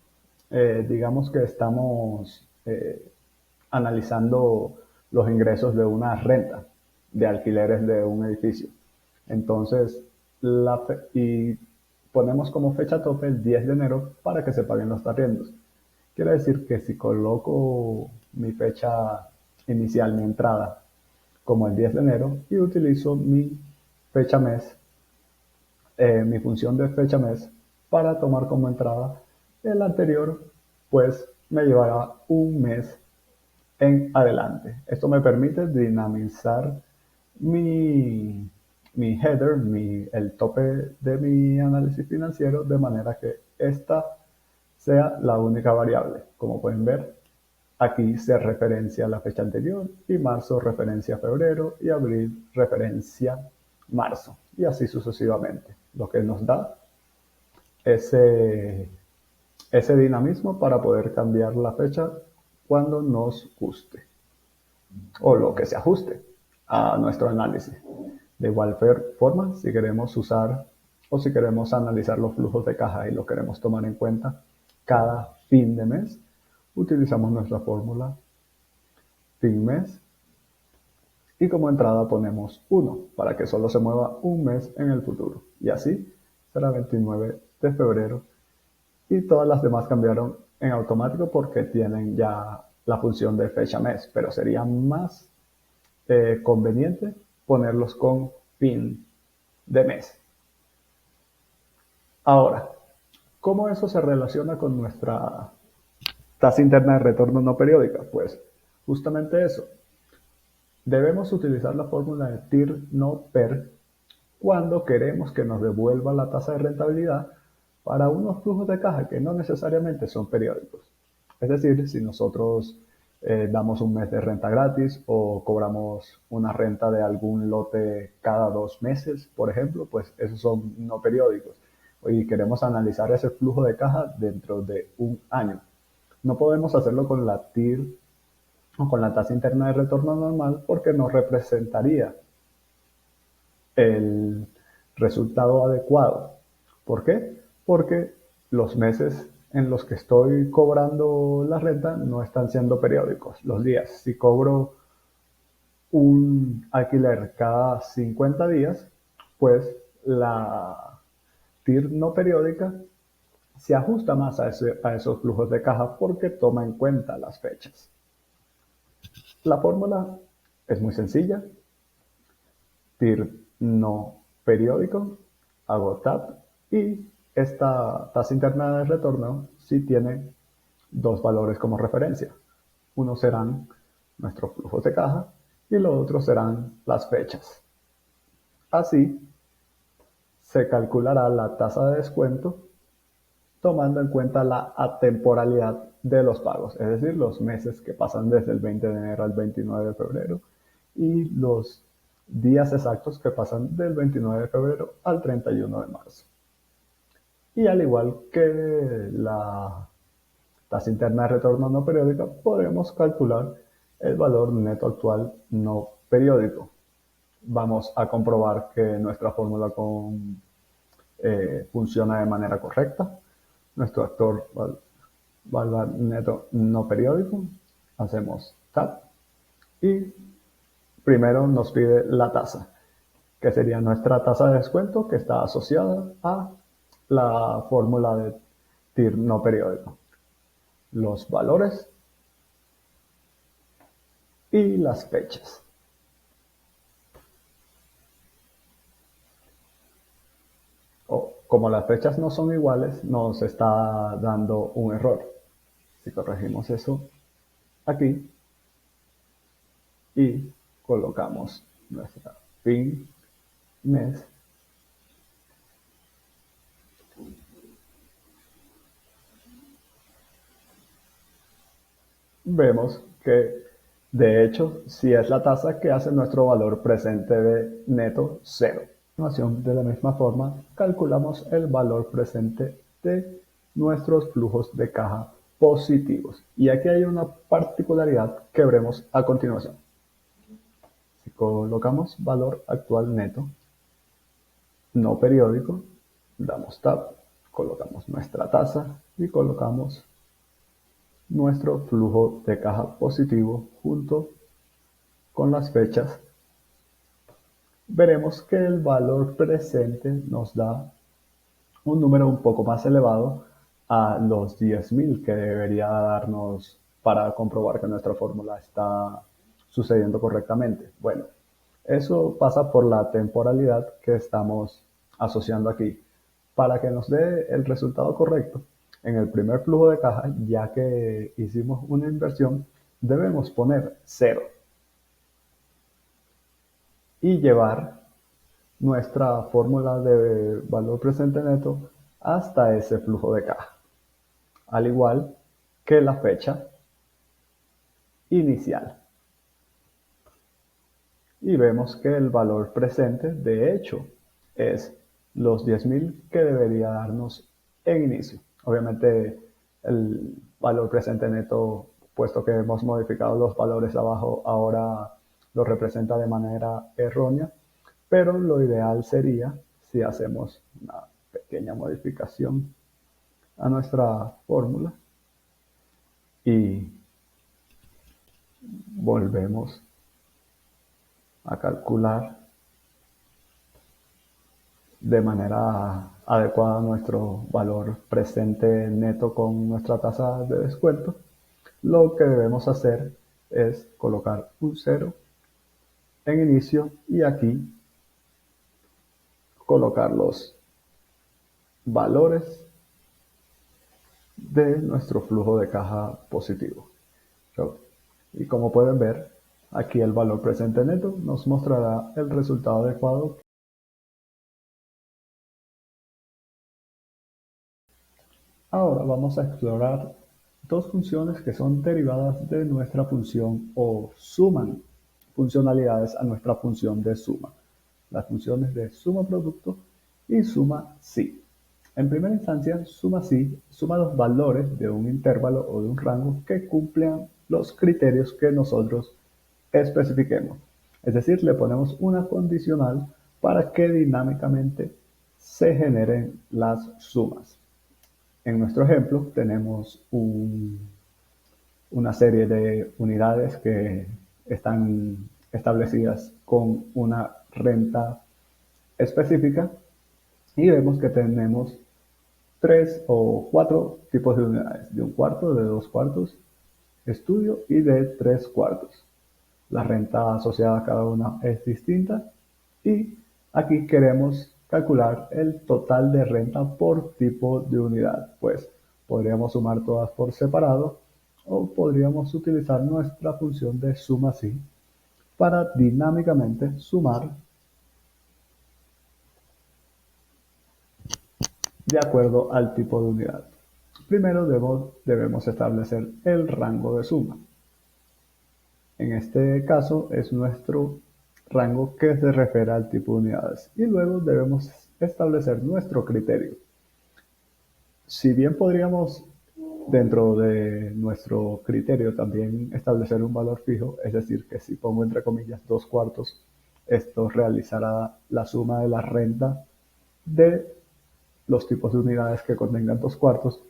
digamos que estamos analizando los ingresos de una renta de alquileres de un edificio. Entonces, y ponemos como fecha tope el 10 de enero para que se paguen los arriendos. Quiere decir que si coloco mi fecha inicial, mi entrada, como el 10 de enero y utilizo mi fecha mes, mi función de fecha mes para tomar como entrada el anterior, pues me llevará un mes en adelante. Esto me permite dinamizar mi, mi header, el tope de mi análisis financiero, de manera que esta sea la única variable. Como pueden ver, aquí se referencia la fecha anterior y marzo referencia febrero y abril referencia marzo y así sucesivamente, lo que nos da ese, ese dinamismo para poder cambiar la fecha cuando nos guste o lo que se ajuste a nuestro análisis. De igual forma, si queremos usar o si queremos analizar los flujos de caja y lo queremos tomar en cuenta cada fin de mes, utilizamos nuestra fórmula fin mes y como entrada ponemos 1 para que solo se mueva un mes en el futuro. Y así será 29 de febrero y todas las demás cambiaron en automático porque tienen ya la función de fecha mes, pero sería más conveniente ponerlos con fin de mes. Ahora, ¿cómo eso se relaciona con nuestra tasa interna de retorno no periódica? Pues justamente eso. Debemos utilizar la fórmula de TIR no PER cuando queremos que nos devuelva la tasa de rentabilidad para unos flujos de caja que no necesariamente son periódicos. Es decir, si nosotros damos un mes de renta gratis o cobramos una renta de algún lote cada 2 meses, por ejemplo, pues esos son no periódicos. Y queremos analizar ese flujo de caja dentro de un año. No podemos hacerlo con la TIR o con la tasa interna de retorno normal porque no representaría el resultado adecuado. ¿Por qué? Porque los meses en los que estoy cobrando la renta no están siendo periódicos. Los días, si cobro un alquiler cada 50 días, pues la TIR no periódica se ajusta más a esos flujos de caja porque toma en cuenta las fechas. La fórmula es muy sencilla. TIR no periódico hago tab y esta tasa interna de retorno sí tiene dos valores como referencia. Uno serán nuestros flujos de caja y lo otro serán las fechas. Así se calculará la tasa de descuento tomando en cuenta la atemporalidad de los pagos, es decir, los meses que pasan desde el 20 de enero al 29 de febrero y los días exactos que pasan del 29 de febrero al 31 de marzo. Y al igual que la tasa interna de retorno no periódica, podemos calcular el valor neto actual no periódico. Vamos a comprobar que nuestra fórmula funciona de manera correcta. Nuestro actor valor neto no periódico. Hacemos tab y primero nos pide la tasa, que sería nuestra tasa de descuento que está asociada a la fórmula de TIR no periódico. Los valores y las fechas. Como las fechas no son iguales, nos está dando un error. Si corregimos eso aquí y colocamos nuestra fin mes, vemos que de hecho sí es la tasa que hace nuestro valor presente de neto 0. De la misma forma, calculamos el valor presente de nuestros flujos de caja positivos. Y aquí hay una particularidad que veremos a continuación. Si colocamos valor actual neto, no periódico, damos tab, colocamos nuestra tasa y colocamos nuestro flujo de caja positivo junto con las fechas, veremos que el valor presente nos da un número un poco más elevado a los 10.000 que debería darnos para comprobar que nuestra fórmula está sucediendo correctamente. Bueno, eso pasa por la temporalidad que estamos asociando aquí. Para que nos dé el resultado correcto, en el primer flujo de caja, ya que hicimos una inversión, debemos poner 0 y llevar nuestra fórmula de valor presente neto hasta ese flujo de caja, al igual que la fecha inicial. Y vemos que el valor presente, de hecho, es los 10.000 que debería darnos en inicio. Obviamente el valor presente neto, puesto que hemos modificado los valores abajo, ahora lo representa de manera errónea, pero lo ideal sería si hacemos una pequeña modificación a nuestra fórmula y volvemos a calcular de manera adecuada nuestro valor presente neto con nuestra tasa de descuento, lo que debemos hacer es colocar un 0 en inicio y aquí colocar los valores de nuestro flujo de caja positivo. Y como pueden ver, aquí el valor presente neto nos mostrará el resultado adecuado. Ahora vamos a explorar dos funciones que son derivadas de nuestra función o suman funcionalidades a nuestra función de suma. Las funciones de suma producto y suma sí. En primera instancia, suma sí suma los valores de un intervalo o de un rango que cumplan los criterios que nosotros especifiquemos. Es decir, le ponemos una condicional para que dinámicamente se generen las sumas. En nuestro ejemplo tenemos una serie de unidades que están establecidas con una renta específica y vemos que tenemos 3 o 4 tipos de unidades, de 1/4, de 2/4, estudio y de 3/4. La renta asociada a cada una es distinta y aquí queremos calcular el total de renta por tipo de unidad, pues podríamos sumar todas por separado o podríamos utilizar nuestra función de suma si para dinámicamente sumar de acuerdo al tipo de unidad. Primero debemos establecer el rango de suma. En este caso es nuestro rango que se refiere al tipo de unidades y luego debemos establecer nuestro criterio. Si bien podríamos dentro de nuestro criterio también establecer un valor fijo, es decir, que si pongo entre comillas 2/4, esto realizará la suma de la renta de los tipos de unidades que contengan 2/4,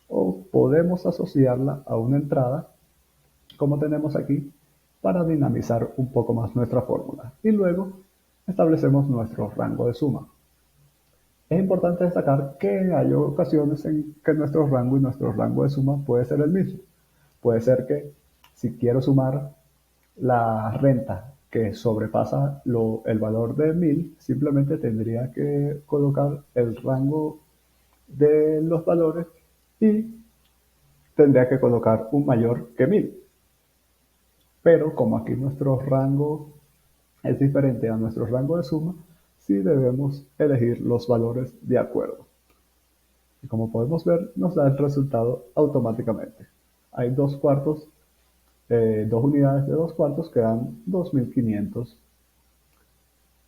o podemos asociarla a una entrada, como tenemos aquí, para dinamizar un poco más nuestra fórmula. Y luego establecemos nuestro rango de suma. Es importante destacar que hay ocasiones en que nuestro rango y nuestro rango de suma puede ser el mismo. Puede ser que si quiero sumar la renta que sobrepasa el valor de 1000, simplemente tendría que colocar el rango de los valores y tendría que colocar un mayor que 1000. Pero como aquí nuestro rango es diferente a nuestro rango de suma, sí debemos elegir los valores de acuerdo. Y como podemos ver, nos da el resultado automáticamente. Hay 2/4, 2 unidades de 2/4 que dan 2500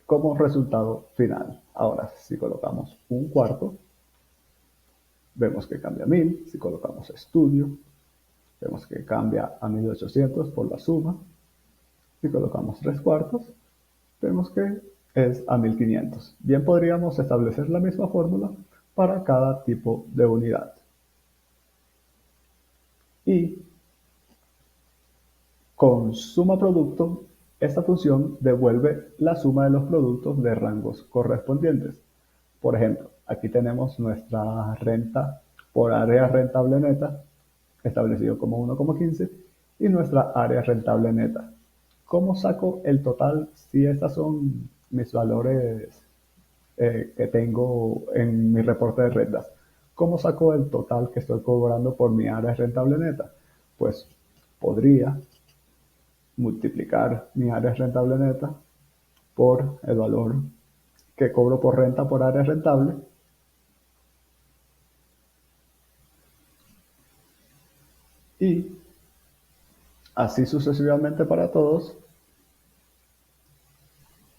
como resultado final. Ahora, si colocamos un cuarto, vemos que cambia a 1000. Si colocamos estudio, vemos que cambia a 1800 por la suma. Si colocamos 3/4, vemos que es a 1500. Bien podríamos establecer la misma fórmula para cada tipo de unidad. Y con suma producto, esta función devuelve la suma de los productos de rangos correspondientes. Por ejemplo, aquí tenemos nuestra renta por área rentable neta, establecido como 1,15, y nuestra área rentable neta. ¿Cómo saco el total si estos son mis valores que tengo en mi reporte de rentas? ¿Cómo saco el total que estoy cobrando por mi área rentable neta? Pues podría multiplicar mi área rentable neta por el valor que cobro por renta por área rentable y así sucesivamente para todos,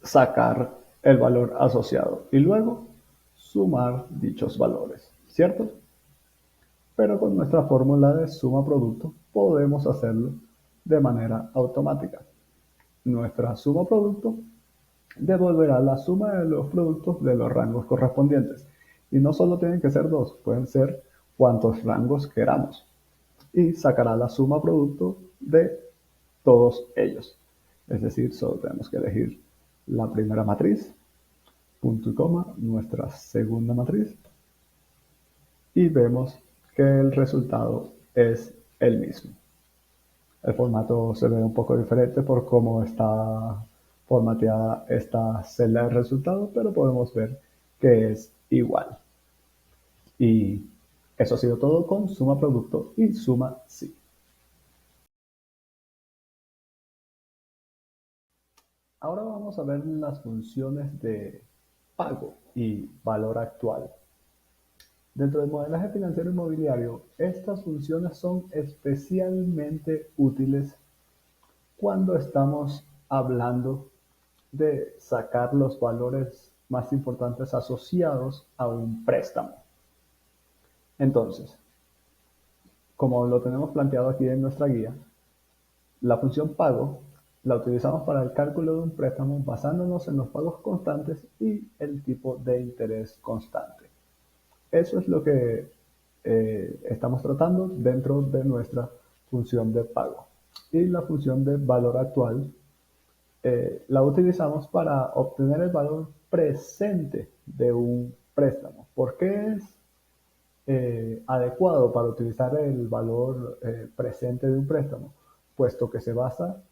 sacar el valor asociado y luego sumar dichos valores, ¿cierto? Pero con nuestra fórmula de suma producto podemos hacerlo de manera automática. Nuestra suma producto devolverá la suma de los productos de los rangos correspondientes. Y no solo tienen que ser dos, pueden ser cuantos rangos queramos. Y sacará la suma producto de todos ellos. Es decir, solo tenemos que elegir la primera matriz, punto y coma, nuestra segunda matriz, y vemos que el resultado es el mismo. El formato se ve un poco diferente por cómo está formateada esta celda de resultado, pero podemos ver que es igual. Y eso ha sido todo con suma producto y suma si. Ahora vamos a ver las funciones de pago y valor actual. Dentro del modelaje financiero inmobiliario, estas funciones son especialmente útiles cuando estamos hablando de sacar los valores más importantes asociados a un préstamo. Entonces, como lo tenemos planteado aquí en nuestra guía, la función pago la utilizamos para el cálculo de un préstamo basándonos en los pagos constantes y el tipo de interés constante. Eso es lo que estamos tratando dentro de nuestra función de pago. Y la función de valor actual la utilizamos para obtener el valor presente de un préstamo. ¿Por qué es adecuado para utilizar el valor presente de un préstamo? Puesto que se basa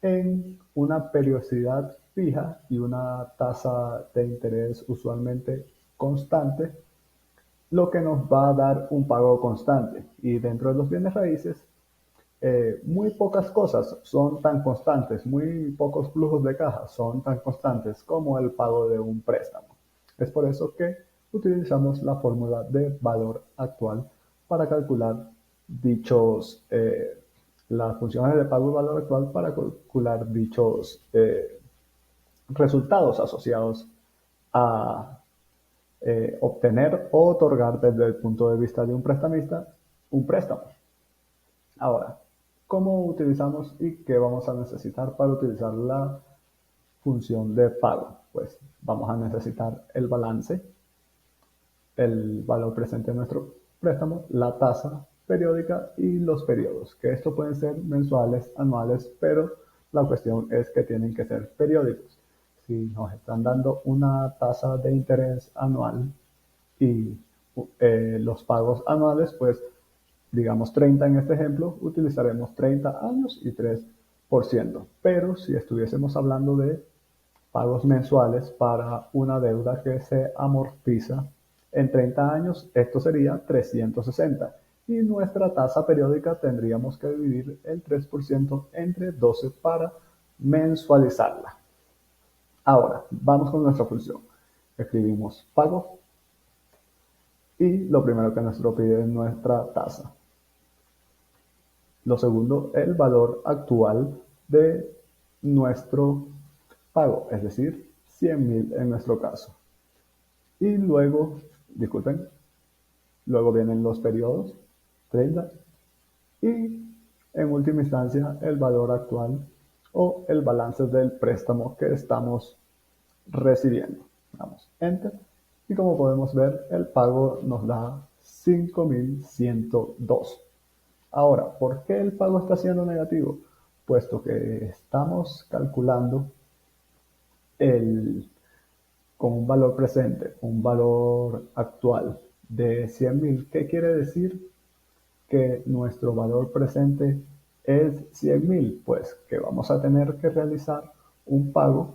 en una periodicidad fija y una tasa de interés usualmente constante, lo que nos va a dar un pago constante. Y dentro de los bienes raíces, muy pocas cosas son tan constantes, muy pocos flujos de caja son tan constantes como el pago de un préstamo. Es por eso que utilizamos la fórmula de valor actual para calcular dichos, las funciones de pago y valor actual para calcular dichos resultados asociados a obtener o otorgar desde el punto de vista de un prestamista un préstamo. Ahora, ¿cómo utilizamos y qué vamos a necesitar para utilizar la función de pago? Pues vamos a necesitar el balance, el valor presente de nuestro préstamo, la tasa periódica y los periodos, que esto pueden ser mensuales, anuales, pero la cuestión es que tienen que ser periódicos. Si nos están dando una tasa de interés anual y los pagos anuales, pues digamos 30 en este ejemplo, utilizaremos 30 años y 3%. Pero si estuviésemos hablando de pagos mensuales para una deuda que se amortiza en 30 años, esto sería 360. Y nuestra tasa periódica tendríamos que dividir el 3% entre 12 para mensualizarla. Ahora, vamos con nuestra función. Escribimos pago y lo primero que nos pide es nuestra tasa. Lo segundo, el valor actual de nuestro pago, es decir, 100.000 en nuestro caso. Y luego, disculpen, luego vienen los periodos, 30, y en última instancia el valor actual o el balance del préstamo que estamos recibiendo. Damos Enter y como podemos ver el pago nos da 5.102. Ahora, ¿por qué el pago está siendo negativo? Puesto que estamos calculando el, con un valor presente, un valor actual de 100.000. ¿Qué quiere decir? Que nuestro valor presente es 100.000, pues que vamos a tener que realizar un pago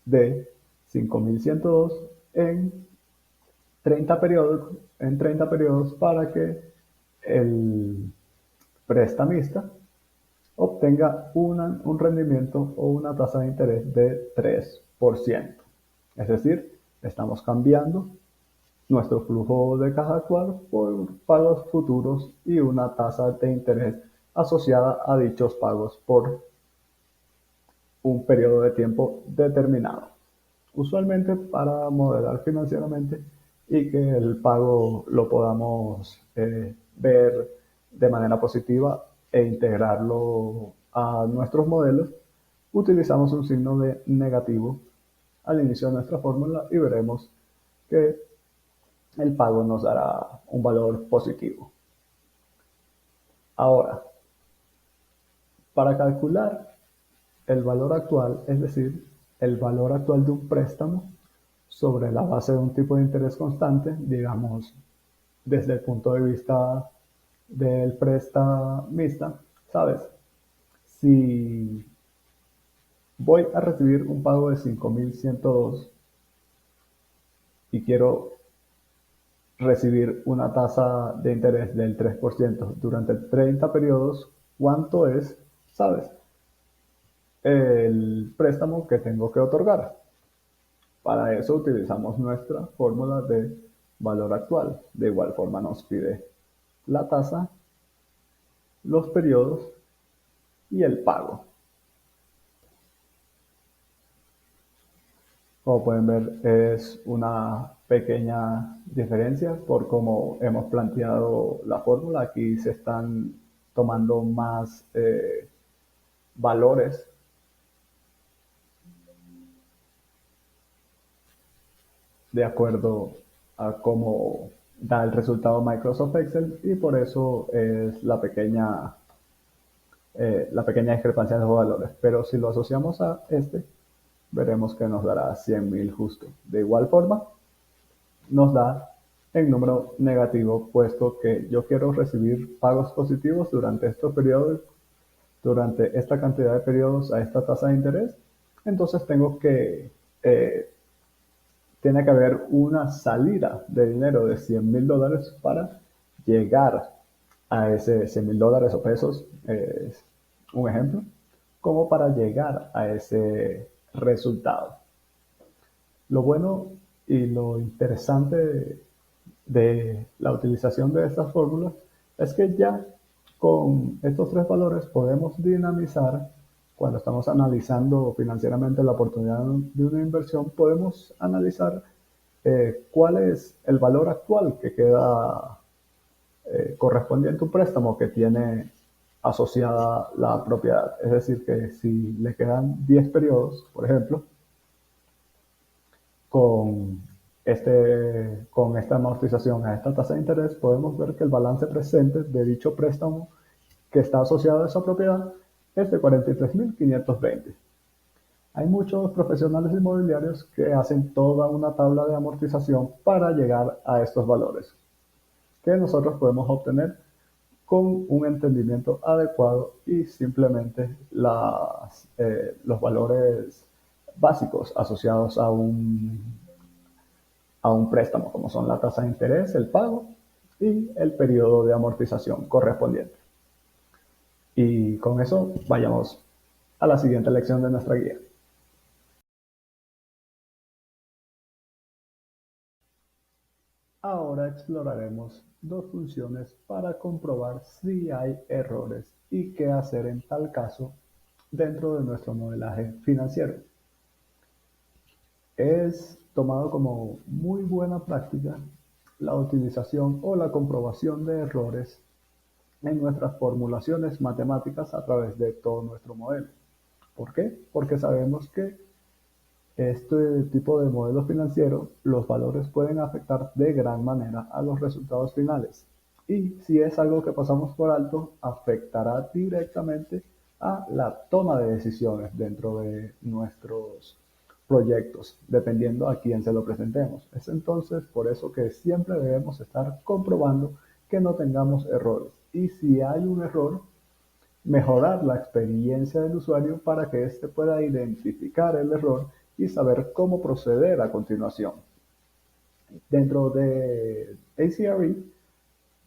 de 5.102 en 30 periodos para que el prestamista obtenga un rendimiento o una tasa de interés de 3%. Es decir, estamos cambiando nuestro flujo de caja actual por pagos futuros y una tasa de interés asociada a dichos pagos por un periodo de tiempo determinado. Usualmente para modelar financieramente y que el pago lo podamos ver de manera positiva e integrarlo a nuestros modelos, utilizamos un signo de negativo al inicio de nuestra fórmula y veremos que el pago nos dará un valor positivo. Ahora, para calcular el valor actual, es decir, el valor actual de un préstamo sobre la base de un tipo de interés constante, digamos, desde el punto de vista del prestamista, ¿sabes? Si voy a recibir un pago de 5.102 y quiero recibir una tasa de interés del 3% durante 30 periodos, ¿cuánto es, sabes, el préstamo que tengo que otorgar? Para eso utilizamos nuestra fórmula de valor actual. De igual forma nos pide la tasa, los periodos y el pago. Como pueden ver, es una pequeña diferencia por cómo hemos planteado la fórmula. Aquí se están tomando más valores de acuerdo a cómo da el resultado Microsoft Excel y por eso es la pequeña discrepancia de los valores. Pero si lo asociamos a este, veremos que nos dará 100.000 justo. De igual forma, nos da el número negativo, puesto que yo quiero recibir pagos positivos durante estos periodos, durante esta cantidad de periodos a esta tasa de interés. entonces eh, tiene que haber una salida de dinero de $100,000 para llegar a ese $100,000 o pesos, es un ejemplo, como para llegar a ese resultado. Lo bueno y lo interesante de la utilización de estas fórmulas es que ya con estos tres valores podemos dinamizar, cuando estamos analizando financieramente la oportunidad de una inversión, podemos analizar cuál es el valor actual que queda correspondiente a un préstamo que tiene asociada la propiedad. Es decir, que si le quedan 10 periodos, por ejemplo, con, con esta amortización a esta tasa de interés, podemos ver que el balance presente de dicho préstamo que está asociado a esa propiedad es de 43.520. Hay muchos profesionales inmobiliarios que hacen toda una tabla de amortización para llegar a estos valores, que nosotros podemos obtener con un entendimiento adecuado y simplemente los valores básicos asociados a un préstamo, como son la tasa de interés, el pago y el periodo de amortización correspondiente. Y con eso vayamos a la siguiente lección de nuestra guía. Ahora exploraremos dos funciones para comprobar si hay errores y qué hacer en tal caso dentro de nuestro modelaje financiero. Es tomado como muy buena práctica la utilización o la comprobación de errores en nuestras formulaciones matemáticas a través de todo nuestro modelo. ¿Por qué? Porque sabemos que este tipo de modelo financiero, los valores pueden afectar de gran manera a los resultados finales. Y si es algo que pasamos por alto, afectará directamente a la toma de decisiones dentro de nuestros proyectos, dependiendo a quién se lo presentemos. Es entonces por eso que siempre debemos estar comprobando que no tengamos errores. Y si hay un error, mejorar la experiencia del usuario para que éste pueda identificar el error y saber cómo proceder a continuación. Dentro de ACRE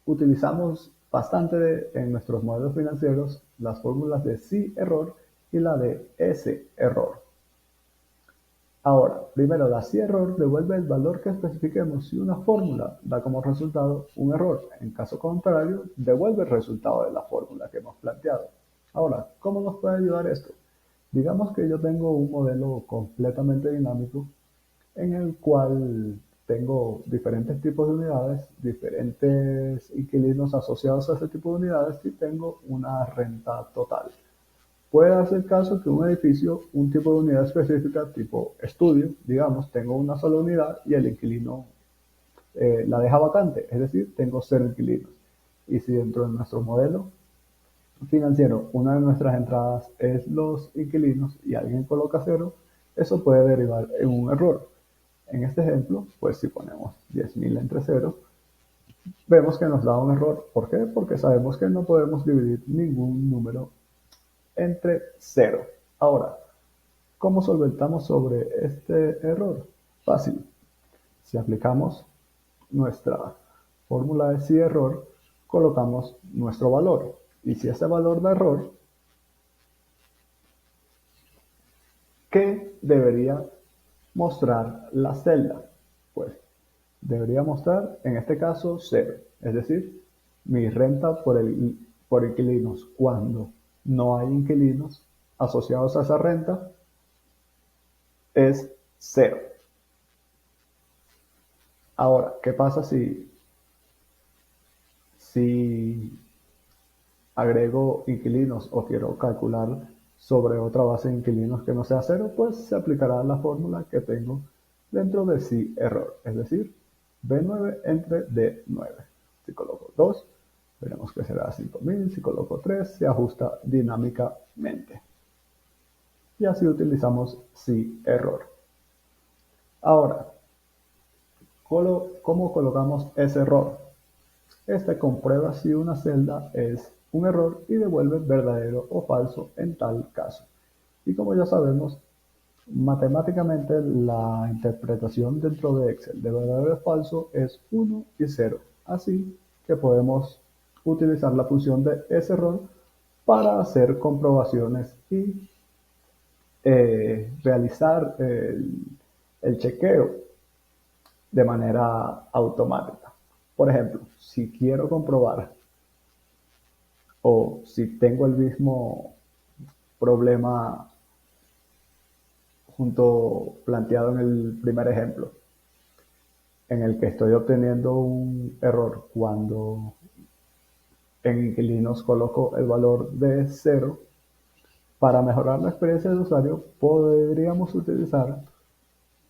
utilizamos bastante en nuestros modelos financieros las fórmulas de sí error y la de S error. Ahora, primero, la sí error devuelve el valor que especifiquemos si una fórmula da como resultado un error. En caso contrario, devuelve el resultado de la fórmula que hemos planteado. Ahora, ¿cómo nos puede ayudar esto? Digamos que yo tengo un modelo completamente dinámico en el cual tengo diferentes tipos de unidades, diferentes inquilinos asociados a ese tipo de unidades y tengo una renta total. Puede darse el caso que un edificio, un tipo de unidad específica, tipo estudio, digamos, tengo una sola unidad y el inquilino la deja vacante, es decir, tengo 0 inquilinos. Y si dentro de nuestro modelo financiero una de nuestras entradas es los inquilinos y alguien coloca 0, eso puede derivar en un error. En este ejemplo, pues si ponemos 10.000 entre 0, vemos que nos da un error. ¿Por qué? Porque sabemos que no podemos dividir ningún número entre 0. Ahora, ¿cómo solventamos sobre este error? Fácil. Si aplicamos nuestra fórmula de sí error, colocamos nuestro valor. Y si ese valor da error, ¿qué debería mostrar la celda? Pues debería mostrar, en este caso, 0. Es decir, mi renta por inquilinos cuando no hay inquilinos asociados a esa renta es 0. Ahora, ¿qué pasa si agrego inquilinos o quiero calcular sobre otra base de inquilinos que no sea 0? Pues se aplicará la fórmula que tengo dentro de sí error, es decir, B9 entre D9. Si coloco 2, veremos que será 5.000. Si coloco 3, se ajusta dinámicamente. Y así utilizamos sí error. Ahora, ¿cómo colocamos ese error? Este comprueba si una celda es un error y devuelve verdadero o falso en tal caso. Y como ya sabemos, Matemáticamente, la interpretación dentro de Excel de verdadero y falso es 1 y 0. Así que podemos utilizar la función de ese error para hacer comprobaciones y realizar el chequeo de manera automática. Por ejemplo, si quiero comprobar o si tengo el mismo problema junto planteado en el primer ejemplo, en el que estoy obteniendo un error cuando en inquilinos coloco el valor de 0, para mejorar la experiencia del usuario podríamos utilizar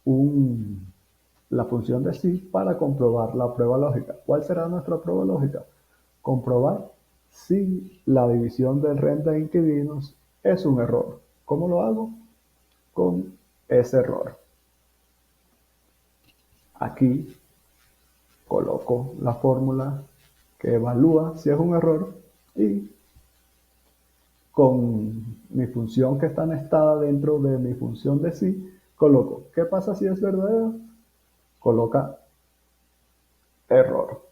un, la función de sí para comprobar la prueba lógica. ¿Cuál será nuestra prueba lógica? Comprobar si la división del renta de inquilinos es un error. ¿Cómo lo hago? Con ese error. Aquí coloco la fórmula que evalúa si es un error y con mi función que está nestada dentro de mi función de sí, coloco ¿qué pasa si es verdadero? Coloca error.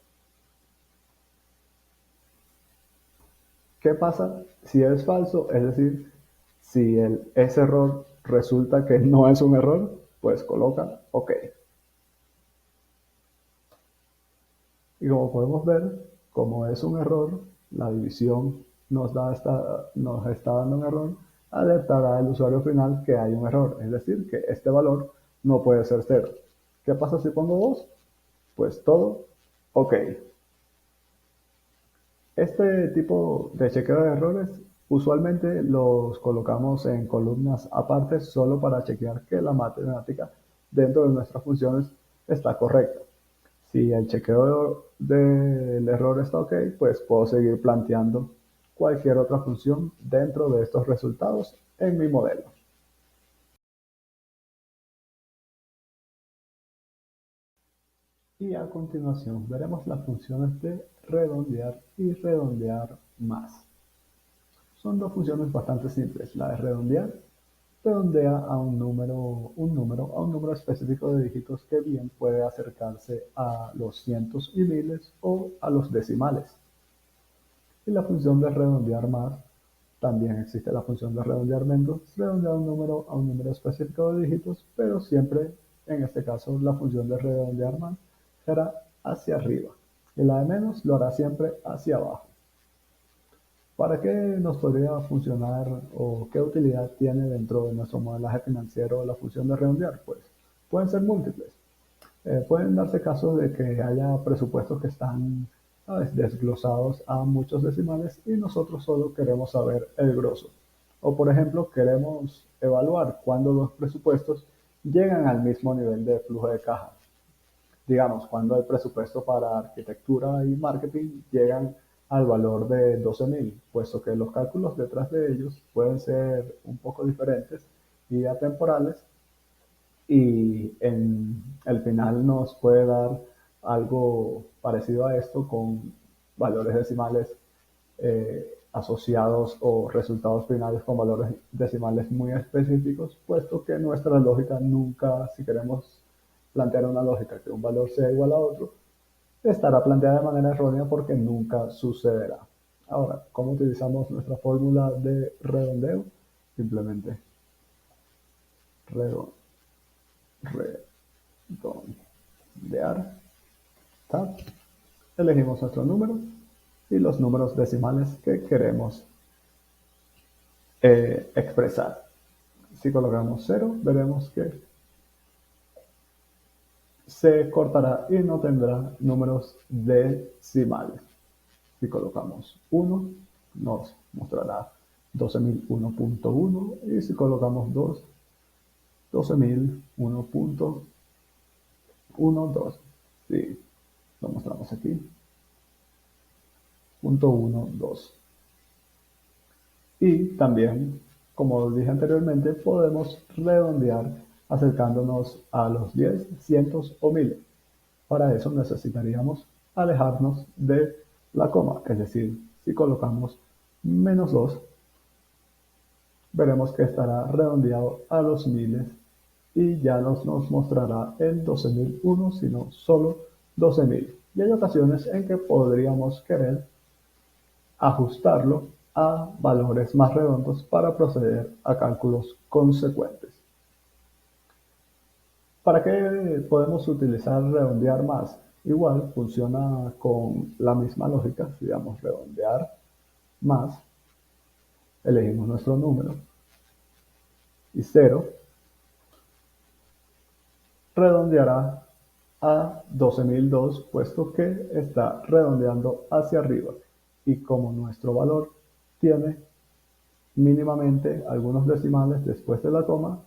¿Qué pasa si es falso? Es decir, si ese error resulta que no es un error, pues coloca OK. Y como podemos ver, como es un error, la división nos está dando un error, alertará al usuario final que hay un error, es decir, que este valor no puede ser 0. ¿Qué pasa si pongo 2? Pues todo OK. Este tipo de chequeo de errores usualmente los colocamos en columnas aparte solo para chequear que la matemática dentro de nuestras funciones está correcta. Si el chequeo del error está OK, pues puedo seguir planteando cualquier otra función dentro de estos resultados en mi modelo. Y a continuación veremos las funciones de redondear y redondear más. Son dos funciones bastante simples. La de redondear redondea a un número específico de dígitos que bien puede acercarse a los cientos y miles o a los decimales. Y la función de redondear más, también existe la función de redondear menos, redondear un número a un número específico de dígitos, pero siempre, en este caso, la función de redondear más será hacia arriba. Y la de menos lo hará siempre hacia abajo. ¿Para qué nos podría funcionar o qué utilidad tiene dentro de nuestro modelaje financiero la función de redondear? Pues pueden ser múltiples. Pueden darse casos de que haya presupuestos que están, ¿sabes?, desglosados a muchos decimales y nosotros solo queremos saber el grosso. O por ejemplo, queremos evaluar cuándo los presupuestos llegan al mismo nivel de flujo de caja. Digamos, cuando el presupuesto para arquitectura y marketing llegan al valor de 12.000, puesto que los cálculos detrás de ellos pueden ser un poco diferentes y atemporales, y en el final nos puede dar algo parecido a esto con valores decimales asociados o resultados finales con valores decimales muy específicos, puesto que nuestra lógica nunca, si queremos plantear una lógica que un valor sea igual a otro, estará planteada de manera errónea porque nunca sucederá. Ahora, ¿cómo utilizamos nuestra fórmula de redondeo? Simplemente redondear, tab, elegimos nuestro número y los números decimales que queremos expresar. Si colocamos 0, veremos que se cortará y no tendrá números decimales. Si colocamos 1, nos mostrará 12.001.1 y si colocamos 2, 12.001.12. Si lo mostramos aquí, 0.12. Y también, como dije anteriormente, podemos redondear acercándonos a los 10, cientos o miles. Para eso necesitaríamos alejarnos de la coma, es decir, si colocamos -2, veremos que estará redondeado a los miles y ya nos mostrará el 12.001, sino solo 12.000. Y hay ocasiones en que podríamos querer ajustarlo a valores más redondos para proceder a cálculos consecuentes. ¿Para qué podemos utilizar redondear más? Igual funciona con la misma lógica. Si damos redondear más, elegimos nuestro número y 0 redondeará a 12.002, puesto que está redondeando hacia arriba. Y como nuestro valor tiene mínimamente algunos decimales después de la coma,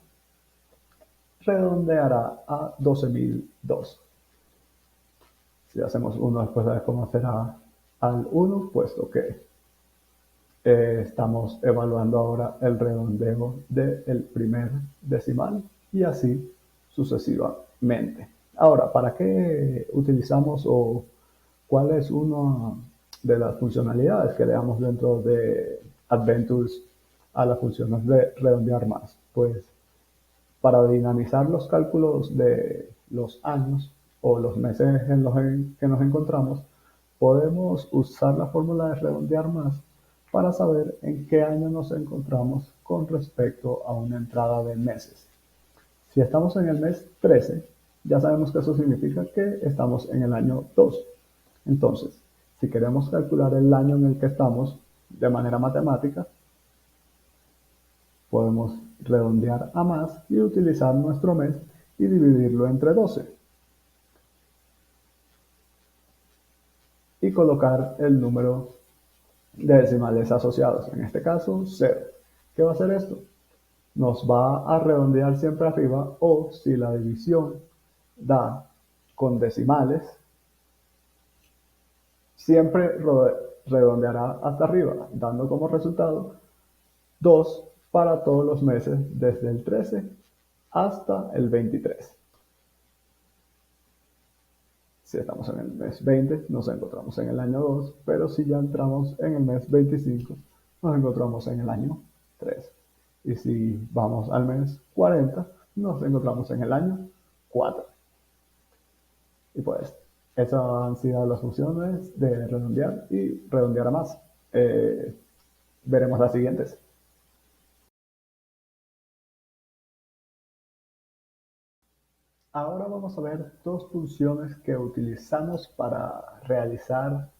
redondeará a 12.002. Si hacemos 1 después de la coma será al 1, puesto que estamos evaluando ahora el redondeo del primer decimal y así sucesivamente. Ahora, ¿para qué utilizamos o cuál es una de las funcionalidades que le damos dentro de Adventures a las funciones de redondear más? Pues para dinamizar los cálculos de los años o los meses en los que nos encontramos, podemos usar la fórmula de redondear más para saber en qué año nos encontramos con respecto a una entrada de meses. Si estamos en el mes 13, ya sabemos que eso significa que estamos en el año 2. Entonces, si queremos calcular el año en el que estamos de manera matemática, podemos redondear a más y utilizar nuestro mes y dividirlo entre 12. Y colocar el número de decimales asociados, en este caso 0. ¿Qué va a hacer esto? Nos va a redondear siempre arriba, o si la división da con decimales, siempre redondeará hasta arriba, dando como resultado 2 para todos los meses desde el 13 hasta el 23. Si estamos en el mes 20, nos encontramos en el año 2, pero si ya entramos en el mes 25, nos encontramos en el año 3. Y si vamos al mes 40, nos encontramos en el año 4. Y pues, esas han sido las funciones de redondear y redondear a más. Veremos las siguientes. Ahora vamos a ver dos funciones que utilizamos para realizar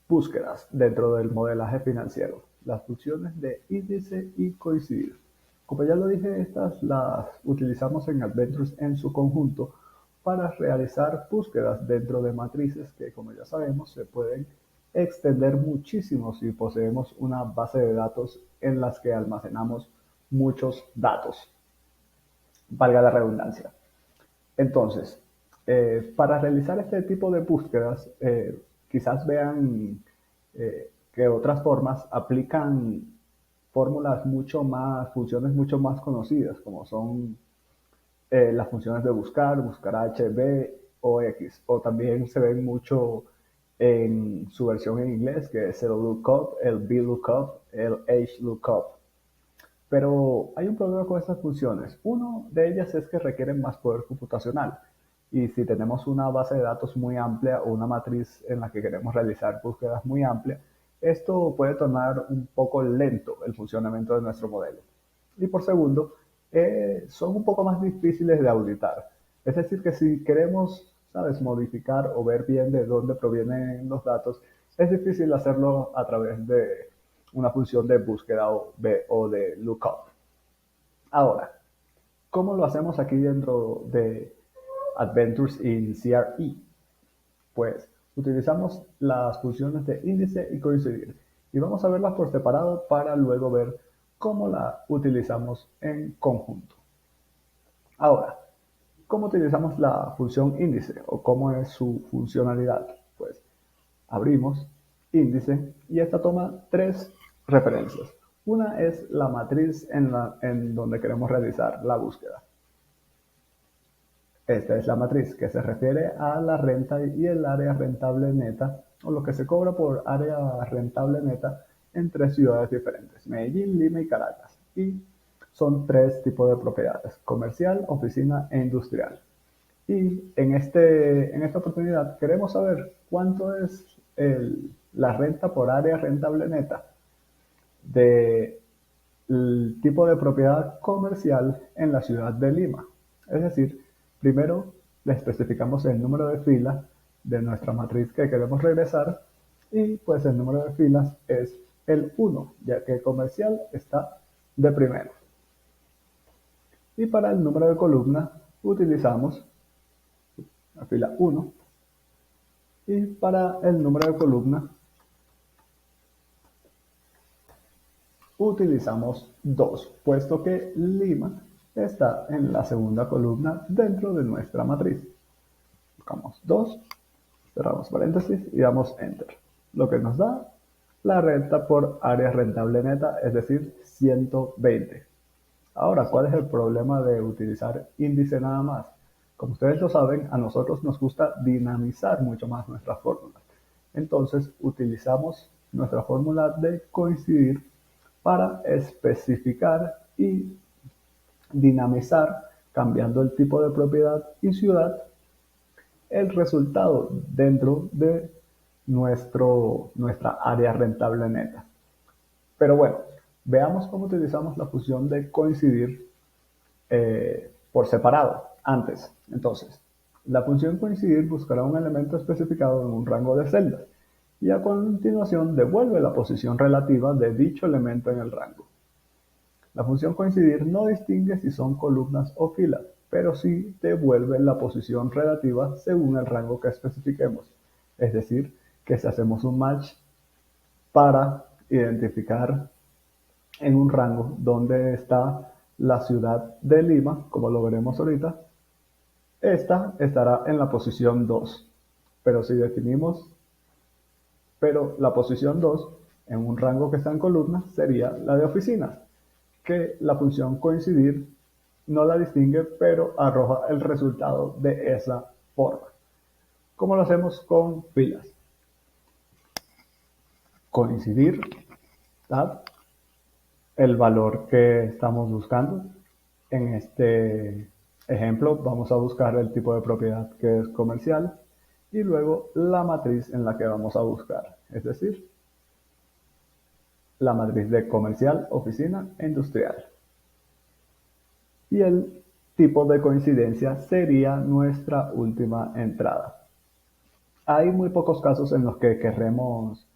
búsquedas dentro del modelaje financiero, las funciones de índice y coincidir. Como ya lo dije, estas las utilizamos en Adventures en su conjunto para realizar búsquedas dentro de matrices que, como ya sabemos, se pueden extender muchísimo si poseemos una base de datos en las que almacenamos muchos datos, valga la redundancia. Entonces, para realizar este tipo de búsquedas, quizás vean que otras formas aplican fórmulas mucho más, funciones mucho más conocidas, como son las funciones de buscar, buscar H, B o X, o también se ven mucho en su versión en inglés, que es el lookup, el VLOOKUP, el HLOOKUP. Pero hay un problema con estas funciones. Uno de ellas es que requieren más poder computacional. Y si tenemos una base de datos muy amplia o una matriz en la que queremos realizar búsquedas muy amplias, esto puede tornar un poco lento el funcionamiento de nuestro modelo. Y por segundo, son un poco más difíciles de auditar. Es decir, que si queremos, sabes, modificar o ver bien de dónde provienen los datos, es difícil hacerlo a través de una función de búsqueda o de lookup. Ahora, ¿cómo lo hacemos aquí dentro de Adventures in CRE? Pues utilizamos las funciones de índice y coincidir. Y vamos a verlas por separado para luego ver cómo la utilizamos en conjunto. Ahora, ¿cómo utilizamos la función índice o cómo es su funcionalidad? Pues abrimos índice y esta toma tres referencias. Una es la matriz en donde queremos realizar la búsqueda. Esta es la matriz que se refiere a la renta y el área rentable neta, o lo que se cobra por área rentable neta en tres ciudades diferentes, Medellín, Lima y Caracas. Y son tres tipos de propiedades: comercial, oficina e industrial. Y en esta oportunidad queremos saber cuánto es la renta por área rentable neta del tipo de propiedad comercial en la ciudad de Lima. Es decir, primero le especificamos el número de filas de nuestra matriz que queremos regresar y pues el número de filas es el 1, ya que comercial está de primero. Y para el número de columna utilizamos la fila 1 y para el número de columna utilizamos 2, puesto que Lima está en la segunda columna dentro de nuestra matriz. Buscamos 2, cerramos paréntesis y damos Enter, lo que nos da la renta por área rentable neta, es decir, 120. Ahora, ¿cuál es el problema de utilizar índice nada más? Como ustedes lo saben, a nosotros nos gusta dinamizar mucho más nuestras fórmulas. Entonces, utilizamos nuestra fórmula de coincidir para especificar y dinamizar, cambiando el tipo de propiedad y ciudad, el resultado dentro de nuestra área rentable neta. Pero bueno, veamos cómo utilizamos la función de coincidir por separado antes. Entonces, la función coincidir buscará un elemento especificado en un rango de celdas y a continuación devuelve la posición relativa de dicho elemento en el rango. La función coincidir no distingue si son columnas o filas, pero sí devuelve la posición relativa según el rango que especifiquemos. Es decir, que si hacemos un match para identificar en un rango donde está la ciudad de Lima, como lo veremos ahorita, esta estará en la posición 2. Pero si definimos, pero la posición 2 en un rango que está en columnas sería la de oficinas, que la función coincidir no la distingue, pero arroja el resultado de esa forma. ¿Cómo lo hacemos con filas? Coincidir, tab, el valor que estamos buscando. En este ejemplo vamos a buscar el tipo de propiedad que es comercial y luego la matriz en la que vamos a buscar, es decir, la matriz de comercial, oficina e industrial. Y el tipo de coincidencia sería nuestra última entrada. Hay muy pocos casos en los que querremos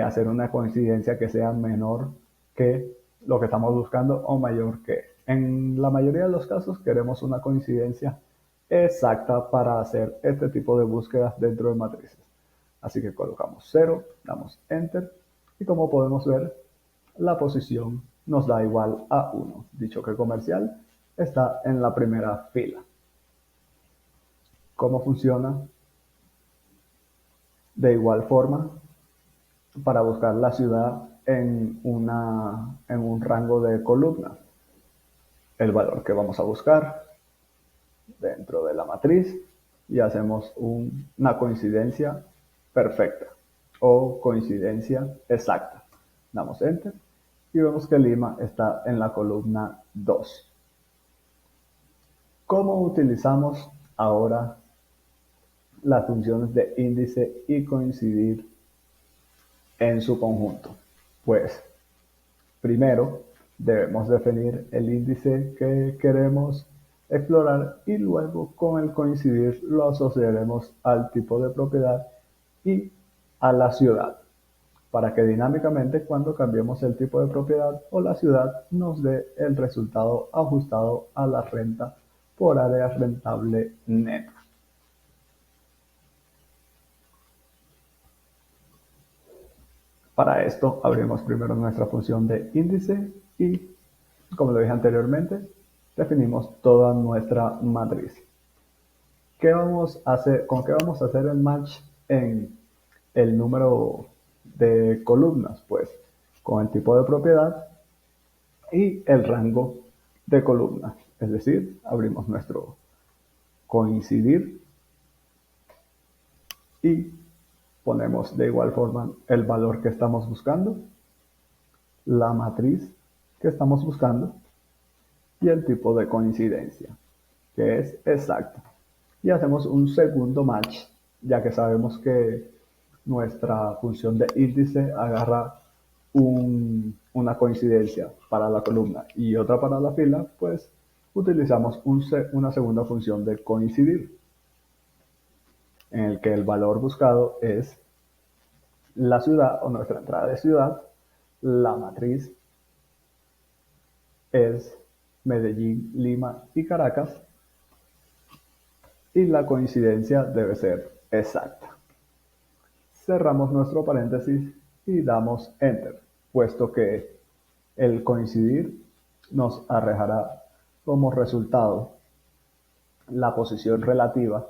hacer una coincidencia que sea menor que lo que estamos buscando o mayor que. En la mayoría de los casos queremos una coincidencia exacta para hacer este tipo de búsquedas dentro de matrices. Así que colocamos 0, damos Enter y como podemos ver, la posición nos da igual a 1. Dicho que comercial está en la primera fila. ¿Cómo funciona? De igual forma, para buscar la ciudad en un rango de columnas, el valor que vamos a buscar dentro de la matriz y hacemos una coincidencia perfecta o coincidencia exacta. Damos Enter y vemos que Lima está en la columna 2. ¿Cómo utilizamos ahora las funciones de índice y coincidir en su conjunto? Pues primero debemos definir el índice que queremos explorar y luego con el coincidir lo asociaremos al tipo de propiedad y a la ciudad, para que dinámicamente cuando cambiemos el tipo de propiedad o la ciudad nos dé el resultado ajustado a la renta por área rentable neta. Para esto abrimos primero nuestra función de índice y, como lo dije anteriormente, definimos toda nuestra matriz. ¿Con qué vamos a hacer el match en el número de columnas? Pues con el tipo de propiedad y el rango de columnas. Es decir, abrimos nuestro coincidir y ponemos de igual forma el valor que estamos buscando, la matriz que estamos buscando y el tipo de coincidencia, que es exacto. Y hacemos un segundo match, ya que sabemos que nuestra función de índice agarra una coincidencia para la columna y otra para la fila, pues utilizamos una segunda función de coincidir, en el que el valor buscado es la ciudad o nuestra entrada de ciudad, la matriz es Medellín, Lima y Caracas, y la coincidencia debe ser exacta. Cerramos nuestro paréntesis y damos Enter, puesto que el coincidir nos arrojará como resultado la posición relativa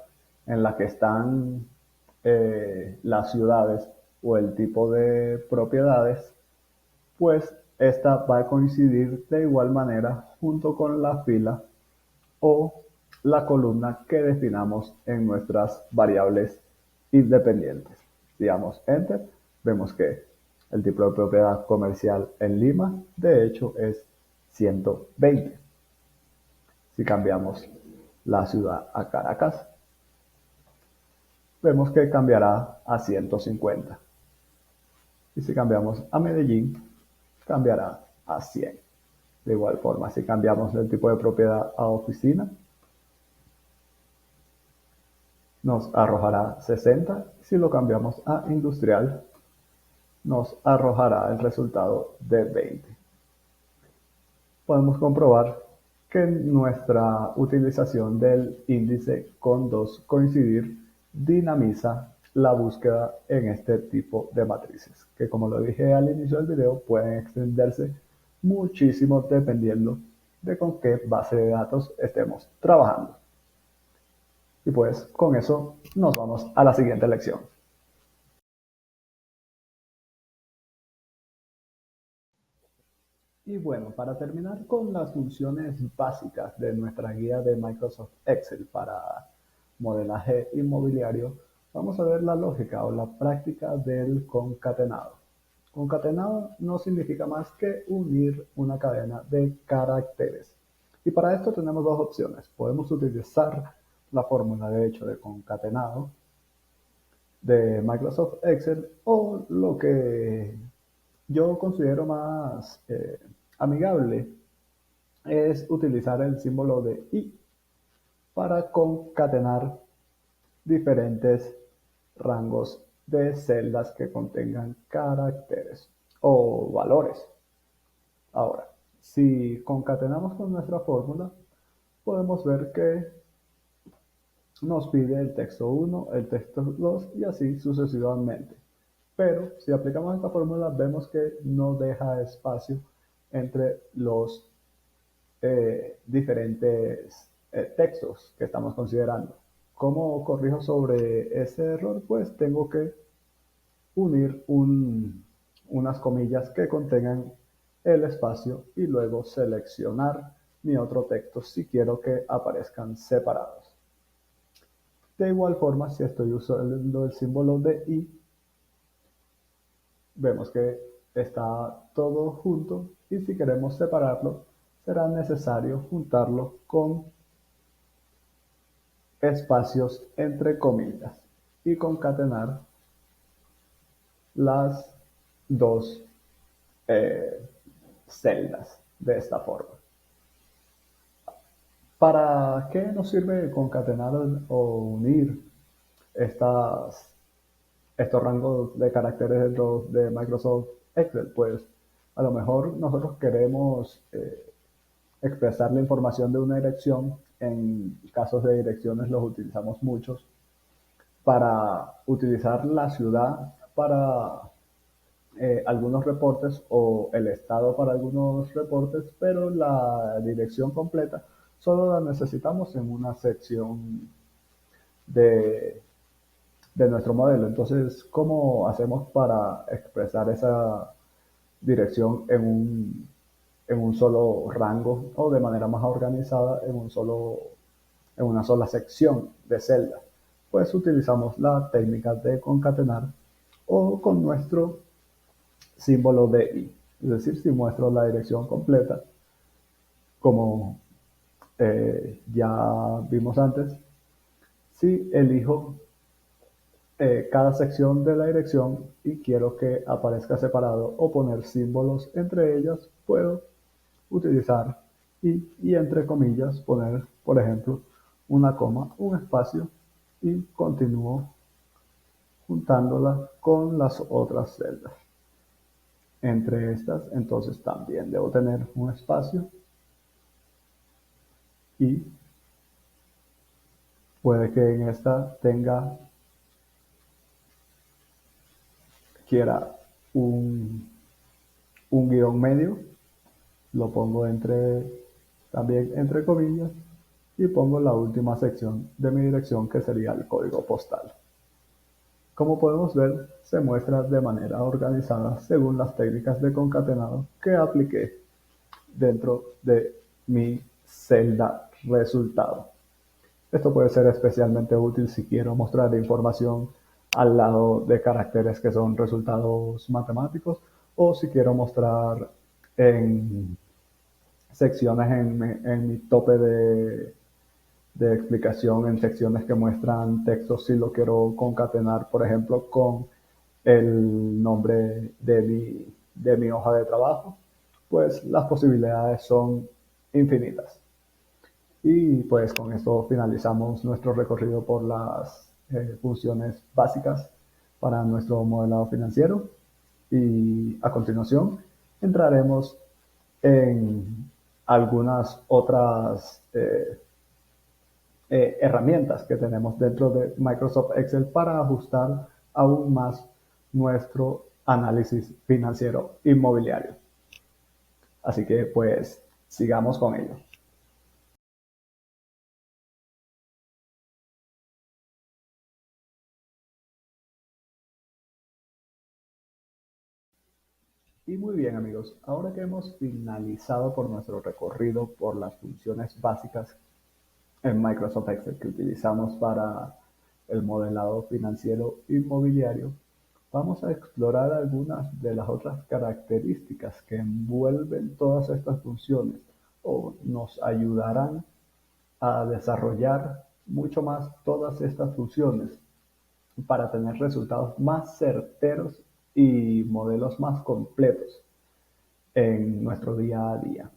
en la que están las ciudades o el tipo de propiedades, pues esta va a coincidir de igual manera junto con la fila o la columna que definamos en nuestras variables independientes. Si damos Enter, vemos que el tipo de propiedad comercial en Lima, de hecho, es 120. Si cambiamos la ciudad a Caracas, vemos que cambiará a 150. Y si cambiamos a Medellín, cambiará a 100. De igual forma, si cambiamos el tipo de propiedad a oficina, nos arrojará 60. Si lo cambiamos a industrial, nos arrojará el resultado de 20. Podemos comprobar que nuestra utilización del índice con 2 coincidir dinamiza la búsqueda en este tipo de matrices, que como lo dije al inicio del video, pueden extenderse muchísimo dependiendo de con qué base de datos estemos trabajando. Y pues con eso nos vamos a la siguiente lección. Y bueno, para terminar con las funciones básicas de nuestra guía de Microsoft Excel para modelaje inmobiliario, vamos a ver la lógica o la práctica del concatenado. Concatenado no significa más que unir una cadena de caracteres. Y para esto tenemos dos opciones. Podemos utilizar la fórmula de hecho de concatenado de Microsoft Excel, o lo que yo considero más amigable es utilizar el símbolo de y para concatenar diferentes rangos de celdas que contengan caracteres o valores. Ahora, si concatenamos con nuestra fórmula, podemos ver que nos pide el texto 1, el texto 2 y así sucesivamente. Pero si aplicamos esta fórmula, vemos que no deja espacio entre los diferentes textos que estamos considerando. ¿Cómo corrijo sobre ese error? Pues tengo que unir unas comillas que contengan el espacio y luego seleccionar mi otro texto si quiero que aparezcan separados. De igual forma, si estoy usando el símbolo de y, vemos que está todo junto y si queremos separarlo, será necesario juntarlo con espacios entre comillas y concatenar las dos eh, celdas de esta forma. ¿Para qué nos sirve concatenar o unir estos rangos de caracteres dentro de Microsoft Excel? Pues a lo mejor nosotros queremos expresar la información de una dirección. En casos de direcciones los utilizamos muchos para utilizar la ciudad para algunos reportes o el estado para algunos reportes, pero la dirección completa solo la necesitamos en una sección de, de nuestro modelo. Entonces, ¿cómo hacemos para expresar esa dirección en un solo rango o de manera más organizada en una sola sección de celdas? Pues utilizamos la técnica de concatenar o con nuestro símbolo de i. Es decir, si muestro la dirección completa, Como ya vimos antes, si elijo cada sección de la dirección y quiero que aparezca separado o poner símbolos entre ellas, puedo utilizar y entre comillas poner, por ejemplo, una coma, un espacio y continúo juntándolas con las otras celdas. Entre estas, entonces también debo tener un espacio y puede que en esta quiera un, un guión medio, lo pongo también entre comillas y pongo la última sección de mi dirección que sería el código postal. Como podemos ver, se muestra de manera organizada según las técnicas de concatenado que apliqué dentro de mi celda resultado. Esto puede ser especialmente útil si quiero mostrar información al lado de caracteres que son resultados matemáticos o si quiero mostrar en secciones en mi tope de explicación, en secciones que muestran textos si lo quiero concatenar, por ejemplo, con el nombre de mi hoja de trabajo, pues las posibilidades son infinitas. Y pues con esto finalizamos nuestro recorrido por las funciones básicas para nuestro modelado financiero y a continuación entraremos en algunas otras herramientas que tenemos dentro de Microsoft Excel para ajustar aún más nuestro análisis financiero inmobiliario. Así que pues sigamos con ello. Y muy bien amigos, ahora que hemos finalizado por nuestro recorrido por las funciones básicas en Microsoft Excel que utilizamos para el modelado financiero inmobiliario, vamos a explorar algunas de las otras características que envuelven todas estas funciones o nos ayudarán a desarrollar mucho más todas estas funciones para tener resultados más certeros y modelos más completos en nuestro día a día.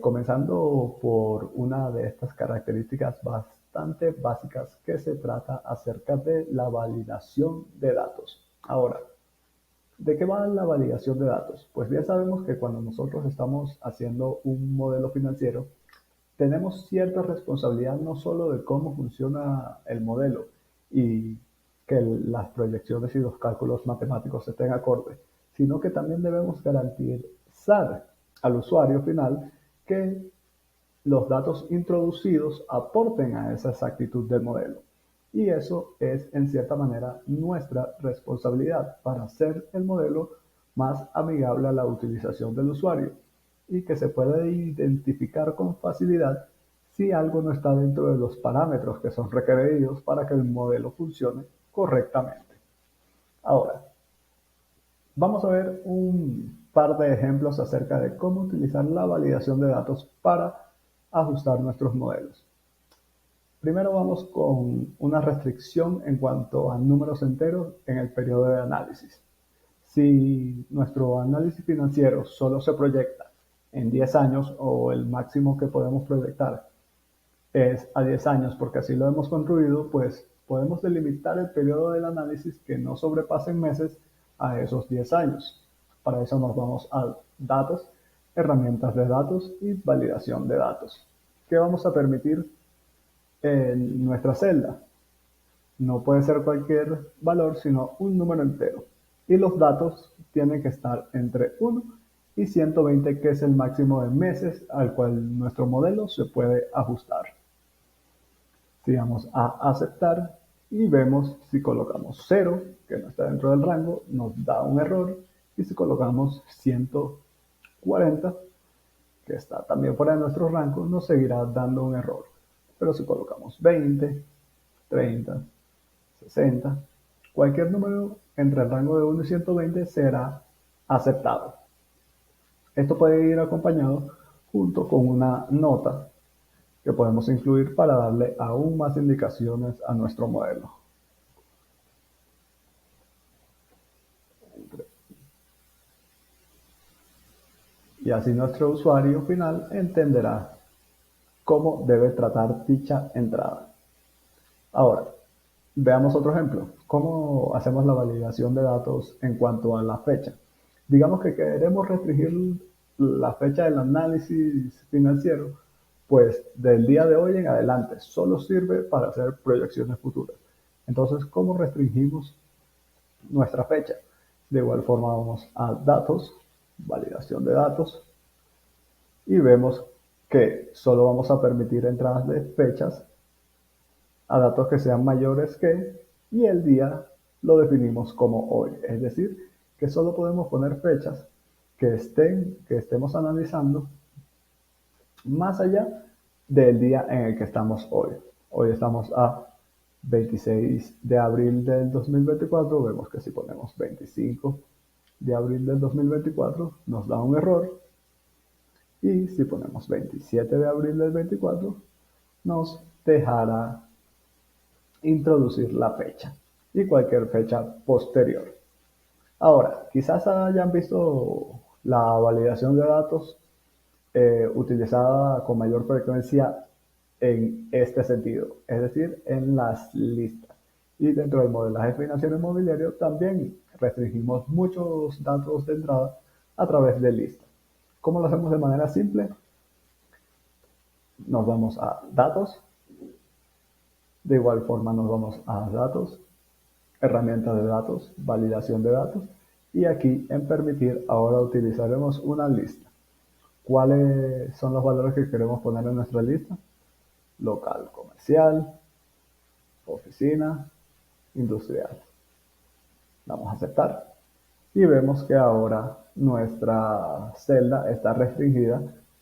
Comenzando por una de estas características bastante básicas que se trata acerca de la validación de datos. Ahora, ¿de qué va la validación de datos? Pues bien sabemos que cuando nosotros estamos haciendo un modelo financiero, tenemos cierta responsabilidad no solo de cómo funciona el modelo y que las proyecciones y los cálculos matemáticos estén acorde, sino que también debemos garantizar al usuario final que los datos introducidos aporten a esa exactitud del modelo. Y eso es, en cierta manera, nuestra responsabilidad para hacer el modelo más amigable a la utilización del usuario y que se pueda identificar con facilidad si algo no está dentro de los parámetros que son requeridos para que el modelo funcione correctamente. Ahora, vamos a ver un par de ejemplos acerca de cómo utilizar la validación de datos para ajustar nuestros modelos. Primero vamos con una restricción en cuanto a números enteros en el periodo de análisis. Si nuestro análisis financiero solo se proyecta en 10 años o el máximo que podemos proyectar es a 10 años porque así lo hemos construido, pues podemos delimitar el periodo del análisis que no sobrepasen meses a esos 10 años. Para eso nos vamos a datos, herramientas de datos y validación de datos. ¿Qué vamos a permitir en nuestra celda? No puede ser cualquier valor, sino un número entero. Y los datos tienen que estar entre 1 y 120, que es el máximo de meses al cual nuestro modelo se puede ajustar. Si vamos a aceptar y vemos si colocamos 0, que no está dentro del rango, nos da un error. Y si colocamos 140, que está también fuera de nuestro rango, nos seguirá dando un error. Pero si colocamos 20, 30, 60, cualquier número entre el rango de 1 y 120 será aceptado. Esto puede ir acompañado junto con una nota que podemos incluir para darle aún más indicaciones a nuestro modelo. Y así nuestro usuario final entenderá cómo debe tratar dicha entrada. Ahora, veamos otro ejemplo. ¿Cómo hacemos la validación de datos en cuanto a la fecha? Digamos que queremos restringir la fecha del análisis financiero, pues del día de hoy en adelante solo sirve para hacer proyecciones futuras. Entonces, ¿cómo restringimos nuestra fecha? De igual forma vamos a datos, validación de datos, y vemos que solo vamos a permitir entradas de fechas a datos que sean mayores que, y el día lo definimos como hoy. Es decir, que solo podemos poner fechas que estemos analizando más allá del día en el que estamos hoy. Hoy estamos a 26 de abril del 2024, vemos que si ponemos 25 de abril del 2024 nos da un error, y si ponemos 27 de abril del 24 nos dejará introducir la fecha y cualquier fecha posterior. Ahora, quizás hayan visto la validación de datos utilizada con mayor frecuencia en este sentido, es decir, en las listas. Y dentro del modelaje financiero inmobiliario también restringimos muchos datos de entrada a través de listas. ¿Cómo lo hacemos de manera simple? Nos vamos a datos, de igual forma nos vamos a datos, herramientas de datos, validación de datos, y aquí en permitir ahora utilizaremos una lista. ¿Cuáles son los valores que queremos poner en nuestra lista? Local, comercial, oficina, industrial. Damos a aceptar y vemos que ahora nuestra celda está restringida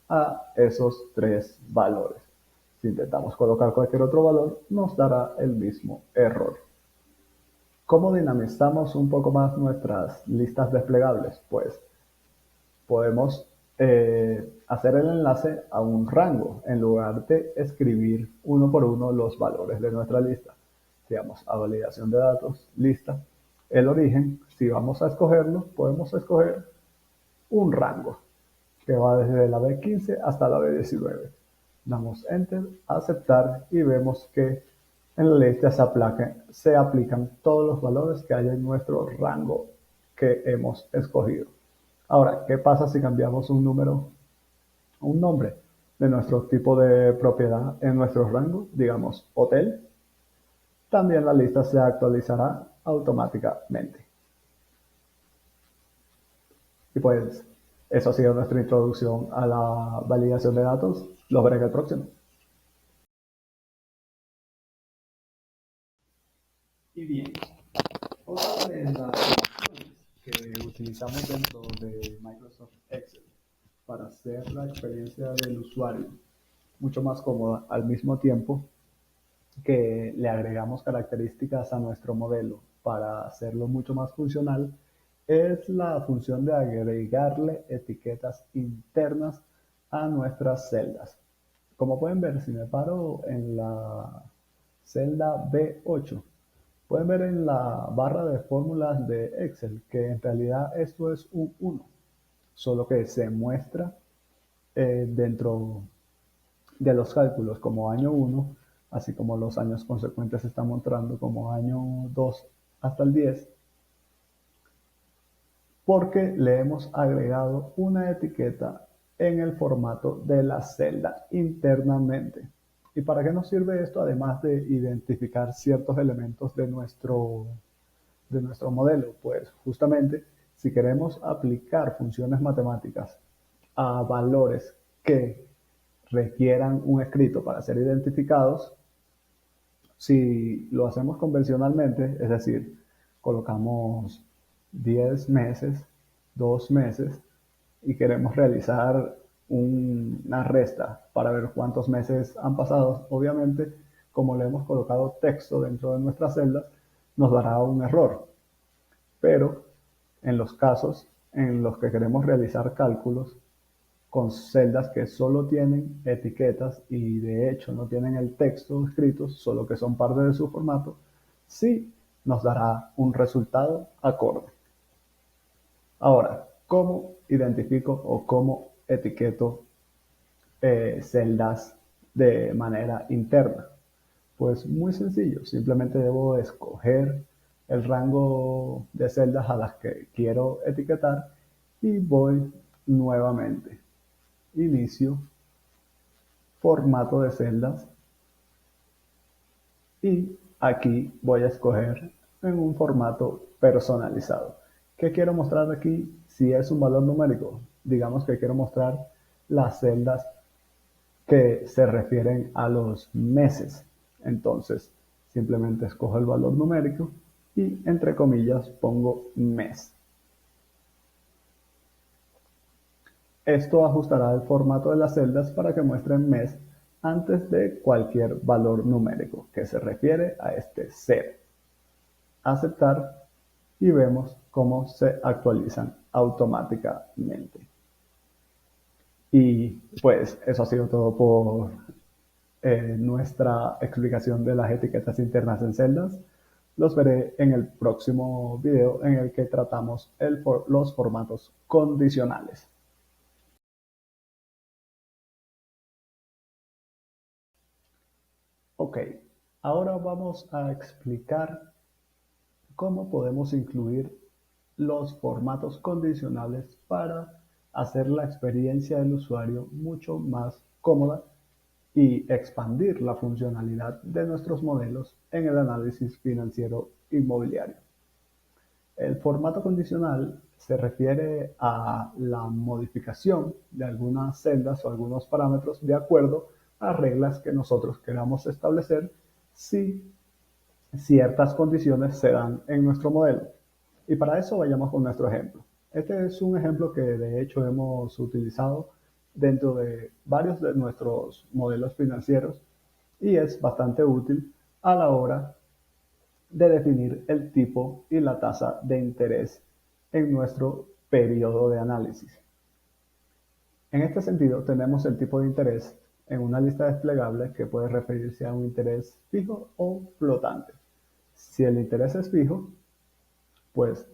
a esos tres valores. Si intentamos colocar cualquier otro valor, nos dará el mismo error. ¿Cómo dinamizamos un poco más nuestras listas desplegables? Pues podemos hacer el enlace a un rango en lugar de escribir uno por uno los valores de nuestra lista. Si vamos a validación de datos, lista, el origen, si vamos a escogerlo, podemos escoger un rango que va desde la B15 hasta la B19. Damos Enter, aceptar y vemos que en la lista se aplican todos los valores que hay en nuestro rango que hemos escogido. Ahora, ¿qué pasa si cambiamos un número, un nombre de nuestro tipo de propiedad en nuestro rango? Digamos, hotel. También la lista se actualizará automáticamente. Y pues, eso ha sido nuestra introducción a la validación de datos. Los veré en el próximo. Y bien, otra de las funciones que utilizamos dentro de Microsoft Excel para hacer la experiencia del usuario mucho más cómoda, al mismo tiempo que le agregamos características a nuestro modelo para hacerlo mucho más funcional, es la función de agregarle etiquetas internas a nuestras celdas. Como pueden ver, si me paro en la celda B8, pueden ver en la barra de fórmulas de Excel que en realidad esto es un 1, solo que se muestra dentro de los cálculos como año 1, así como los años consecuentes se están mostrando como año 2 hasta el 10, porque le hemos agregado una etiqueta en el formato de la celda internamente. ¿Y para qué nos sirve esto? Además de identificar ciertos elementos de nuestro modelo, pues justamente si queremos aplicar funciones matemáticas a valores que requieran un escrito para ser identificados, si lo hacemos convencionalmente, es decir, colocamos 10 meses, 2 meses, y queremos realizar una resta para ver cuántos meses han pasado, obviamente, como le hemos colocado texto dentro de nuestras celdas, nos dará un error. Pero en los casos en los que queremos realizar cálculos con celdas que solo tienen etiquetas y de hecho no tienen el texto escrito, solo que son parte de su formato, sí nos dará un resultado acorde. Ahora, ¿cómo identifico o cómo etiqueto celdas de manera interna? Pues muy sencillo, simplemente debo escoger el rango de celdas a las que quiero etiquetar y voy nuevamente. Inicio, formato de celdas y aquí voy a escoger en un formato personalizado. ¿Qué quiero mostrar aquí? Si es un valor numérico, digamos que quiero mostrar las celdas que se refieren a los meses. Entonces, simplemente escojo el valor numérico y entre comillas pongo mes. Esto ajustará el formato de las celdas para que muestren mes antes de cualquier valor numérico que se refiere a este 0. Aceptar y vemos cómo se actualizan automáticamente. Y pues eso ha sido todo por nuestra explicación de las etiquetas internas en celdas. Los veré en el próximo video en el que tratamos los formatos condicionales. Ok, ahora vamos a explicar cómo podemos incluir los formatos condicionales para hacer la experiencia del usuario mucho más cómoda y expandir la funcionalidad de nuestros modelos en el análisis financiero inmobiliario. El formato condicional se refiere a la modificación de algunas celdas o algunos parámetros de acuerdo a reglas que nosotros queramos establecer si ciertas condiciones se dan en nuestro modelo. Y para eso vayamos con nuestro ejemplo. Este es un ejemplo que de hecho hemos utilizado dentro de varios de nuestros modelos financieros y es bastante útil a la hora de definir el tipo y la tasa de interés en nuestro periodo de análisis. En este sentido, tenemos el tipo de interés en una lista desplegable que puede referirse a un interés fijo o flotante. Si el interés es fijo, pues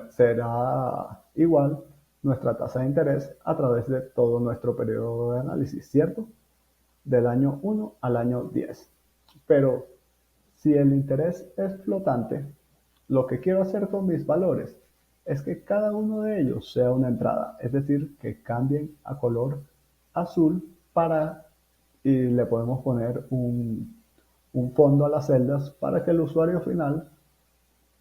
será igual nuestra tasa de interés a través de todo nuestro periodo de análisis, ¿cierto? Del año 1 al año 10. Pero si el interés es flotante, lo que quiero hacer con mis valores es que cada uno de ellos sea una entrada, es decir, que cambien a color azul y le podemos poner un fondo a las celdas para que el usuario final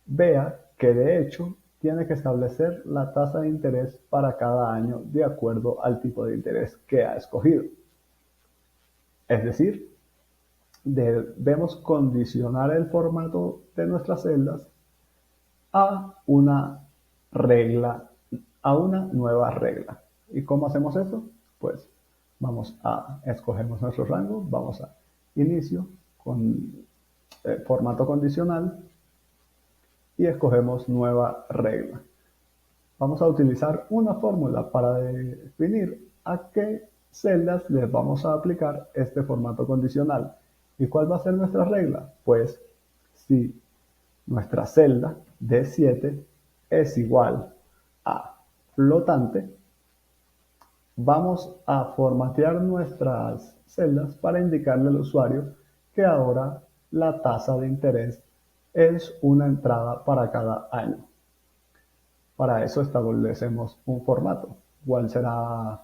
vea que de hecho tiene que establecer la tasa de interés para cada año de acuerdo al tipo de interés que ha escogido. Es decir, debemos condicionar el formato de nuestras celdas a una regla, a una nueva regla. ¿Y cómo hacemos eso? Pues escogemos nuestro rango, vamos a inicio con formato condicional y escogemos nueva regla. Vamos a utilizar una fórmula para definir a qué celdas les vamos a aplicar este formato condicional. ¿Y cuál va a ser nuestra regla? Pues si nuestra celda D7 es igual a flotante, vamos a formatear nuestras celdas para indicarle al usuario que ahora la tasa de interés es una entrada para cada año. Para eso establecemos un formato. ¿Cuál será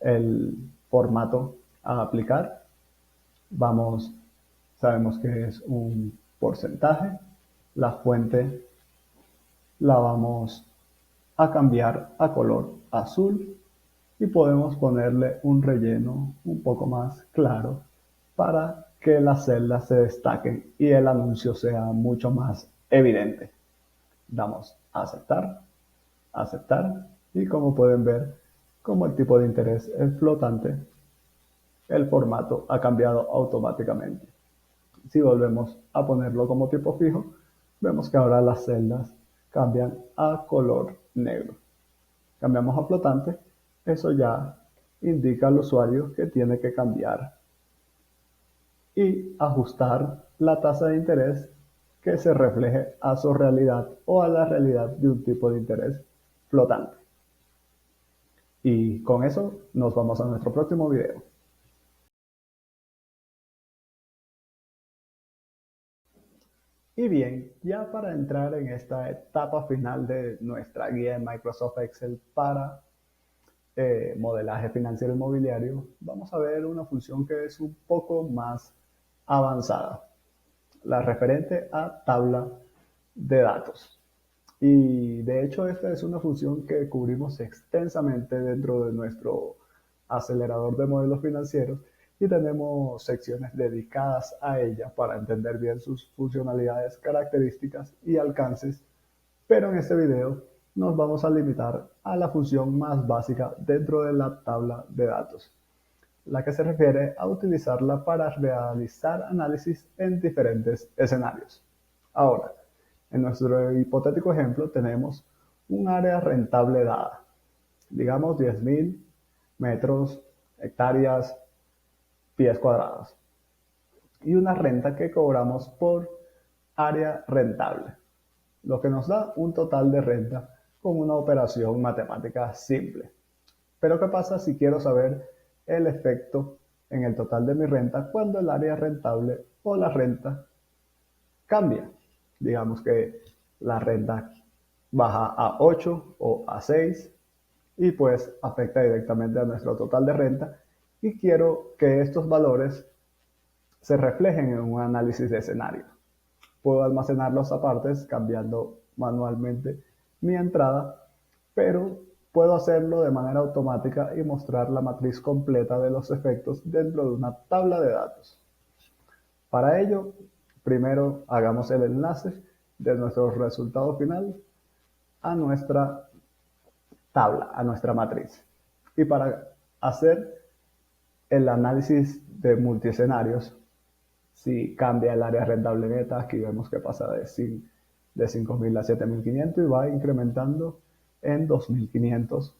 el formato a aplicar? Sabemos que es un porcentaje. La fuente la vamos a cambiar a color azul y podemos ponerle un relleno un poco más claro para que las celdas se destaquen y el anuncio sea mucho más evidente. Damos a aceptar, aceptar y como pueden ver, como el tipo de interés es flotante, el formato ha cambiado automáticamente. Si volvemos a ponerlo como tipo fijo, vemos que ahora las celdas cambian a color negro. Cambiamos a flotante, eso ya indica al usuario que tiene que cambiar y ajustar la tasa de interés que se refleje a su realidad o a la realidad de un tipo de interés flotante. Y con eso nos vamos a nuestro próximo video. Y bien, ya para entrar en esta etapa final de nuestra guía de Microsoft Excel para modelaje financiero inmobiliario, vamos a ver una función que es un poco más avanzada, la referente a tabla de datos. Y de hecho esta es una función que cubrimos extensamente dentro de nuestro acelerador de modelos financieros y tenemos secciones dedicadas a ella para entender bien sus funcionalidades, características y alcances, pero en este video nos vamos a limitar a la función más básica dentro de la tabla de datos, la que se refiere a utilizarla para realizar análisis en diferentes escenarios. Ahora, en nuestro hipotético ejemplo tenemos un área rentable dada, digamos 10.000 metros, hectáreas, pies cuadrados, y una renta que cobramos por área rentable, lo que nos da un total de renta con una operación matemática simple. Pero ¿qué pasa si quiero saber el efecto en el total de mi renta cuando el área rentable o la renta cambia? Digamos que la renta baja a 8 o a 6 y pues afecta directamente a nuestro total de renta y quiero que estos valores se reflejen en un análisis de escenario. Puedo almacenarlos aparte cambiando manualmente mi entrada, pero puedo hacerlo de manera automática y mostrar la matriz completa de los efectos dentro de una tabla de datos. Para ello, primero hagamos el enlace de nuestro resultado final a nuestra tabla, a nuestra matriz. Y para hacer el análisis de multiescenarios, si cambia el área rentable neta, aquí vemos que pasa de 5.000 a 7.500 y va incrementando en 2.500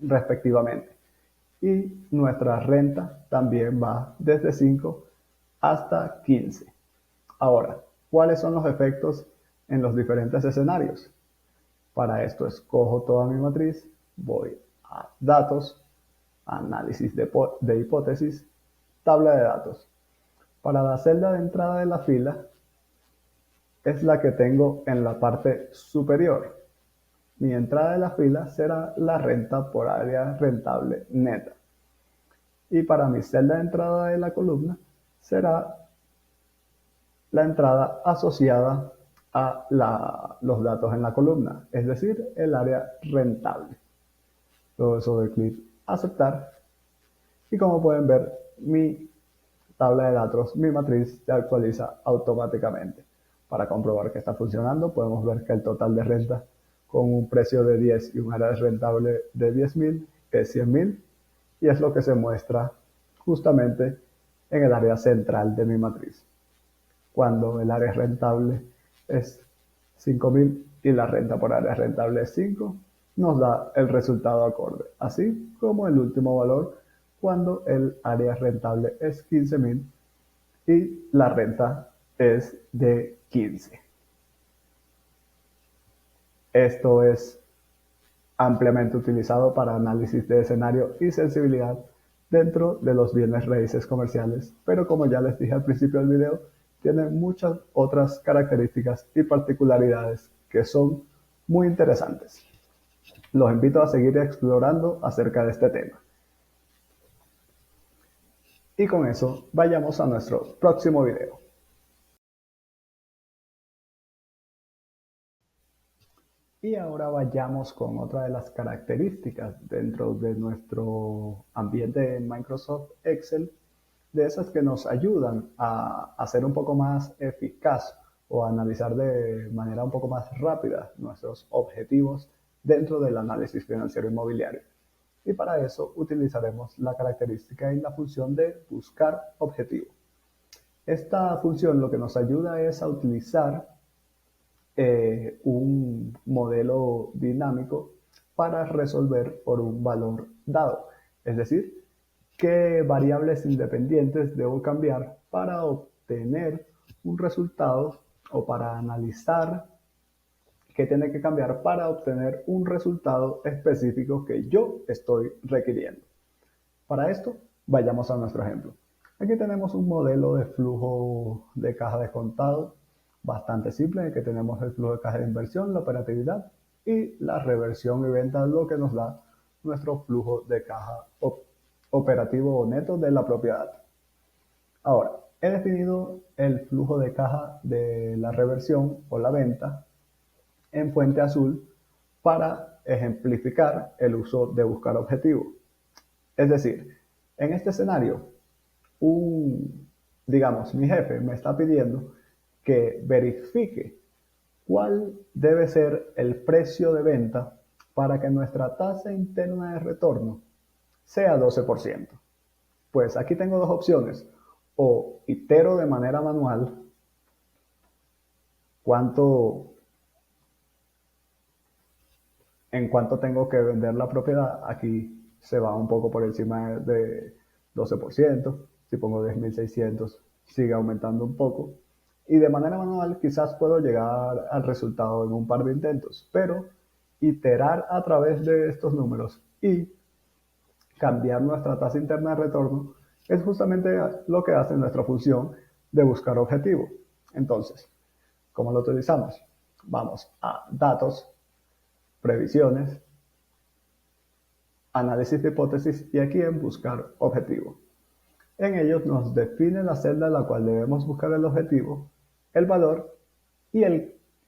respectivamente. Y nuestra renta también va desde 5 hasta 15. Ahora, ¿cuáles son los efectos en los diferentes escenarios? Para esto escojo toda mi matriz, voy a datos, análisis de hipótesis, tabla de datos. Para la celda de entrada de la fila es la que tengo en la parte superior. Mi entrada de la fila será la renta por área rentable neta. Y para mi celda de entrada de la columna será la entrada asociada a los datos en la columna, es decir, el área rentable. Todo eso doy clic aceptar y como pueden ver, mi tabla de datos, mi matriz se actualiza automáticamente. Para comprobar que está funcionando, podemos ver que el total de renta con un precio de 10 y un área rentable de 10.000 es 100.000 y es lo que se muestra justamente en el área central de mi matriz. Cuando el área rentable es 5.000 y la renta por área rentable es 5, nos da el resultado acorde, así como el último valor cuando el área rentable es 15.000 y la renta es de 15. Esto es ampliamente utilizado para análisis de escenario y sensibilidad dentro de los bienes raíces comerciales, pero como ya les dije al principio del video, tiene muchas otras características y particularidades que son muy interesantes. Los invito a seguir explorando acerca de este tema. Y con eso, vayamos a nuestro próximo video. Y ahora vayamos con otra de las características dentro de nuestro ambiente de Microsoft Excel, de esas que nos ayudan a hacer un poco más eficaz o a analizar de manera un poco más rápida nuestros objetivos dentro del análisis financiero inmobiliario. Y para eso utilizaremos la característica y la función de buscar objetivo. Esta función lo que nos ayuda es a utilizar un modelo dinámico para resolver por un valor dado. Es decir, qué variables independientes debo cambiar para obtener un resultado o para analizar qué tiene que cambiar para obtener un resultado específico que yo estoy requiriendo. Para esto, vayamos a nuestro ejemplo. Aquí tenemos un modelo de flujo de caja descontado bastante simple, en el que tenemos el flujo de caja de inversión, la operatividad y la reversión y venta, lo que nos da nuestro flujo de caja operativo o neto de la propiedad. Ahora, he definido el flujo de caja de la reversión o la venta en fuente azul para ejemplificar el uso de buscar objetivo. Es decir, en este escenario, digamos, mi jefe me está pidiendo que verifique cuál debe ser el precio de venta para que nuestra tasa interna de retorno sea 12%. Pues aquí tengo dos opciones. O itero de manera manual cuánto, en cuánto tengo que vender la propiedad. Aquí se va un poco por encima de 12%. Si pongo 10.600, sigue aumentando un poco. Y de manera manual quizás puedo llegar al resultado en un par de intentos, pero iterar a través de estos números y cambiar nuestra tasa interna de retorno es justamente lo que hace nuestra función de buscar objetivo. Entonces, ¿cómo lo utilizamos? Vamos a datos, previsiones, análisis de hipótesis y aquí en buscar objetivo. En ellos nos define la celda en la cual debemos buscar el objetivo, el valor y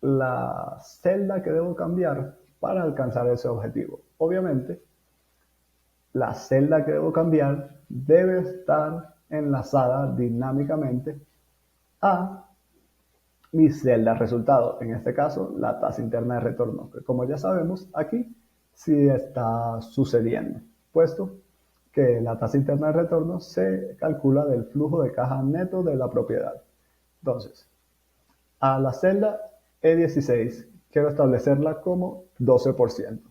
la celda que debo cambiar para alcanzar ese objetivo. Obviamente, la celda que debo cambiar debe estar enlazada dinámicamente a mi celda resultado, en este caso la tasa interna de retorno, que como ya sabemos aquí sí está sucediendo, puesto que la tasa interna de retorno se calcula del flujo de caja neto de la propiedad. Entonces, a la celda E16 quiero establecerla como 12%.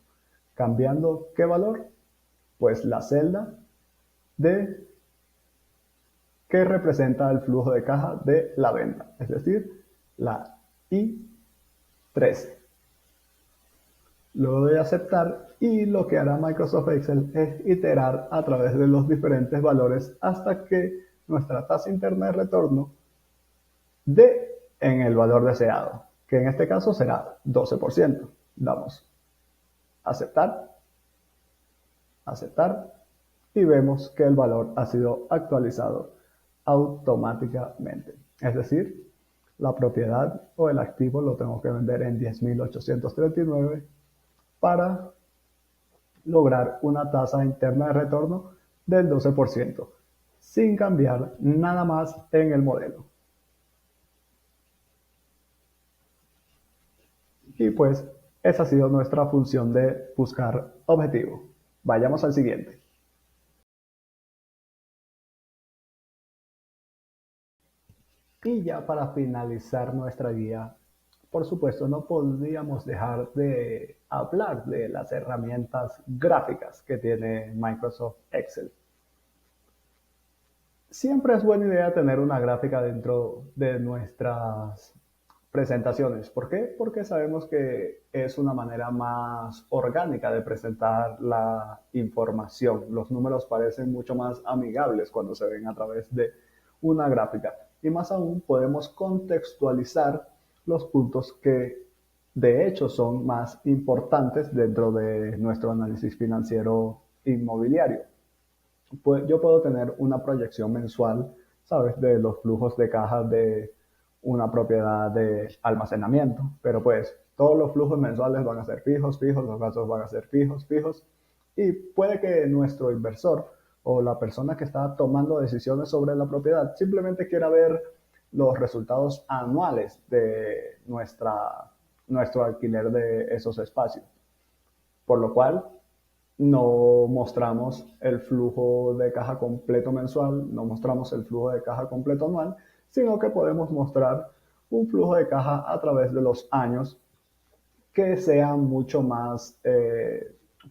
¿Cambiando qué valor? Pues la celda de que representa el flujo de caja de la venta, es decir, la I13. Luego doy a aceptar y lo que hará Microsoft Excel es iterar a través de los diferentes valores hasta que nuestra tasa interna de retorno dé en el valor deseado, que en este caso será 12%. Damos aceptar, aceptar y vemos que el valor ha sido actualizado automáticamente. Es decir, la propiedad o el activo lo tengo que vender en 10.839 para lograr una tasa interna de retorno del 12%, sin cambiar nada más en el modelo. Y pues esa ha sido nuestra función de buscar objetivo. Vayamos al siguiente. Y ya para finalizar nuestra guía, por supuesto, no podríamos dejar de hablar de las herramientas gráficas que tiene Microsoft Excel. Siempre es buena idea tener una gráfica dentro de nuestras presentaciones. ¿Por qué? Porque sabemos que es una manera más orgánica de presentar la información. Los números parecen mucho más amigables cuando se ven a través de una gráfica. Y más aún podemos contextualizar los puntos que de hecho son más importantes dentro de nuestro análisis financiero inmobiliario. Yo puedo tener una proyección mensual, ¿sabes?, de los flujos de caja de una propiedad de almacenamiento, pero pues todos los flujos mensuales van a ser fijos, los gastos van a ser fijos, y puede que nuestro inversor o la persona que está tomando decisiones sobre la propiedad simplemente quiera ver los resultados anuales de nuestro alquiler de esos espacios, por lo cual no mostramos el flujo de caja completo mensual, no mostramos el flujo de caja completo anual, sino que podemos mostrar un flujo de caja a través de los años que sea mucho más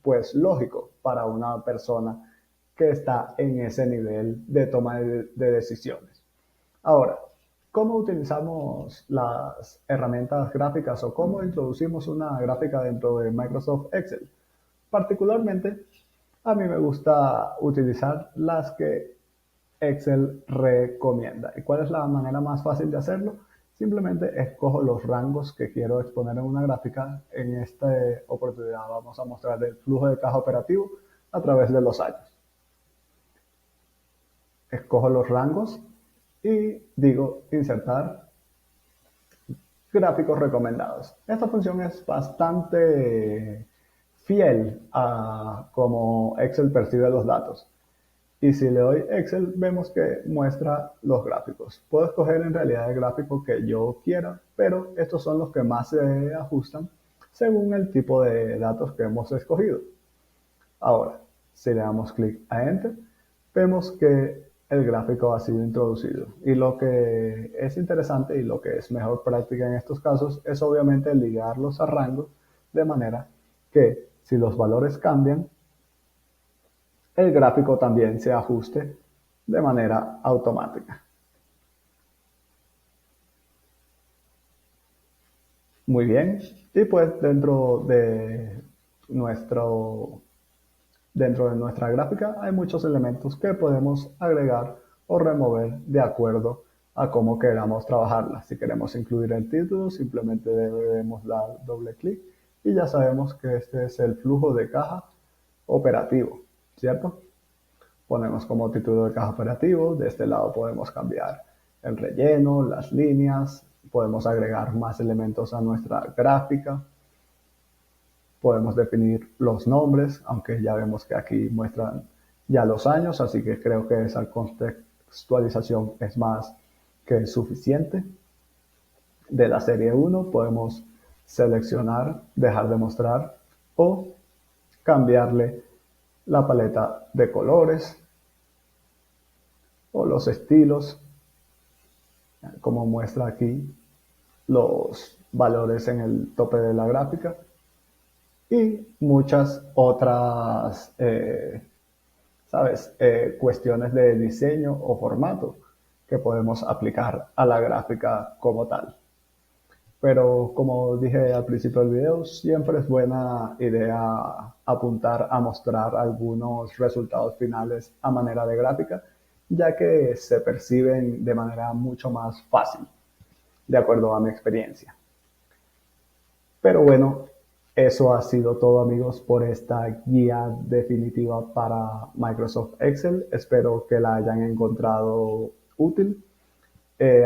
pues lógico para una persona que está en ese nivel de toma de decisiones. Ahora, ¿cómo utilizamos las herramientas gráficas o cómo introducimos una gráfica dentro de Microsoft Excel? Particularmente, a mí me gusta utilizar las que Excel recomienda. ¿Y cuál es la manera más fácil de hacerlo? Simplemente escojo los rangos que quiero exponer en una gráfica. En esta oportunidad vamos a mostrar el flujo de caja operativo a través de los años. Escojo los rangos y digo insertar gráficos recomendados. Esta función es bastante fiel a cómo Excel percibe los datos. Y si le doy Excel, vemos que muestra los gráficos. Puedo escoger en realidad el gráfico que yo quiera, pero estos son los que más se ajustan según el tipo de datos que hemos escogido. Ahora, si le damos clic a Enter, vemos que el gráfico ha sido introducido. Y lo que es interesante y lo que es mejor práctica en estos casos es obviamente ligarlos a rangos de manera que si los valores cambian, el gráfico también se ajuste de manera automática. Muy bien. Y pues nuestro, dentro de nuestra gráfica hay muchos elementos que podemos agregar o remover de acuerdo a cómo queramos trabajarla. Si queremos incluir el título, simplemente debemos dar doble clic y ya sabemos que este es el flujo de caja operativo, ¿cierto? Ponemos como título de caja operativo. De este lado podemos cambiar el relleno, las líneas, podemos agregar más elementos a nuestra gráfica, podemos definir los nombres, aunque ya vemos que aquí muestran ya los años, así que creo que esa contextualización es más que suficiente. De la serie 1 podemos seleccionar, dejar de mostrar o cambiarle la paleta de colores o los estilos, como muestra aquí los valores en el tope de la gráfica y muchas otras cuestiones de diseño o formato que podemos aplicar a la gráfica como tal. Pero como dije al principio del video, siempre es buena idea apuntar a mostrar algunos resultados finales a manera de gráfica, ya que se perciben de manera mucho más fácil, de acuerdo a mi experiencia. Pero bueno, eso ha sido todo, amigos, por esta guía definitiva para Microsoft Excel. Espero que la hayan encontrado útil.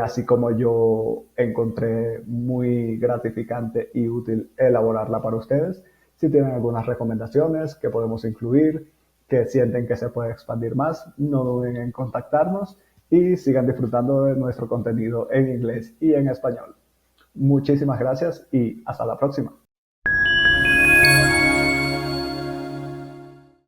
Así como yo encontré muy gratificante y útil elaborarla para ustedes. Si tienen algunas recomendaciones que podemos incluir, que sienten que se puede expandir más, no duden en contactarnos y sigan disfrutando de nuestro contenido en inglés y en español. Muchísimas gracias y hasta la próxima.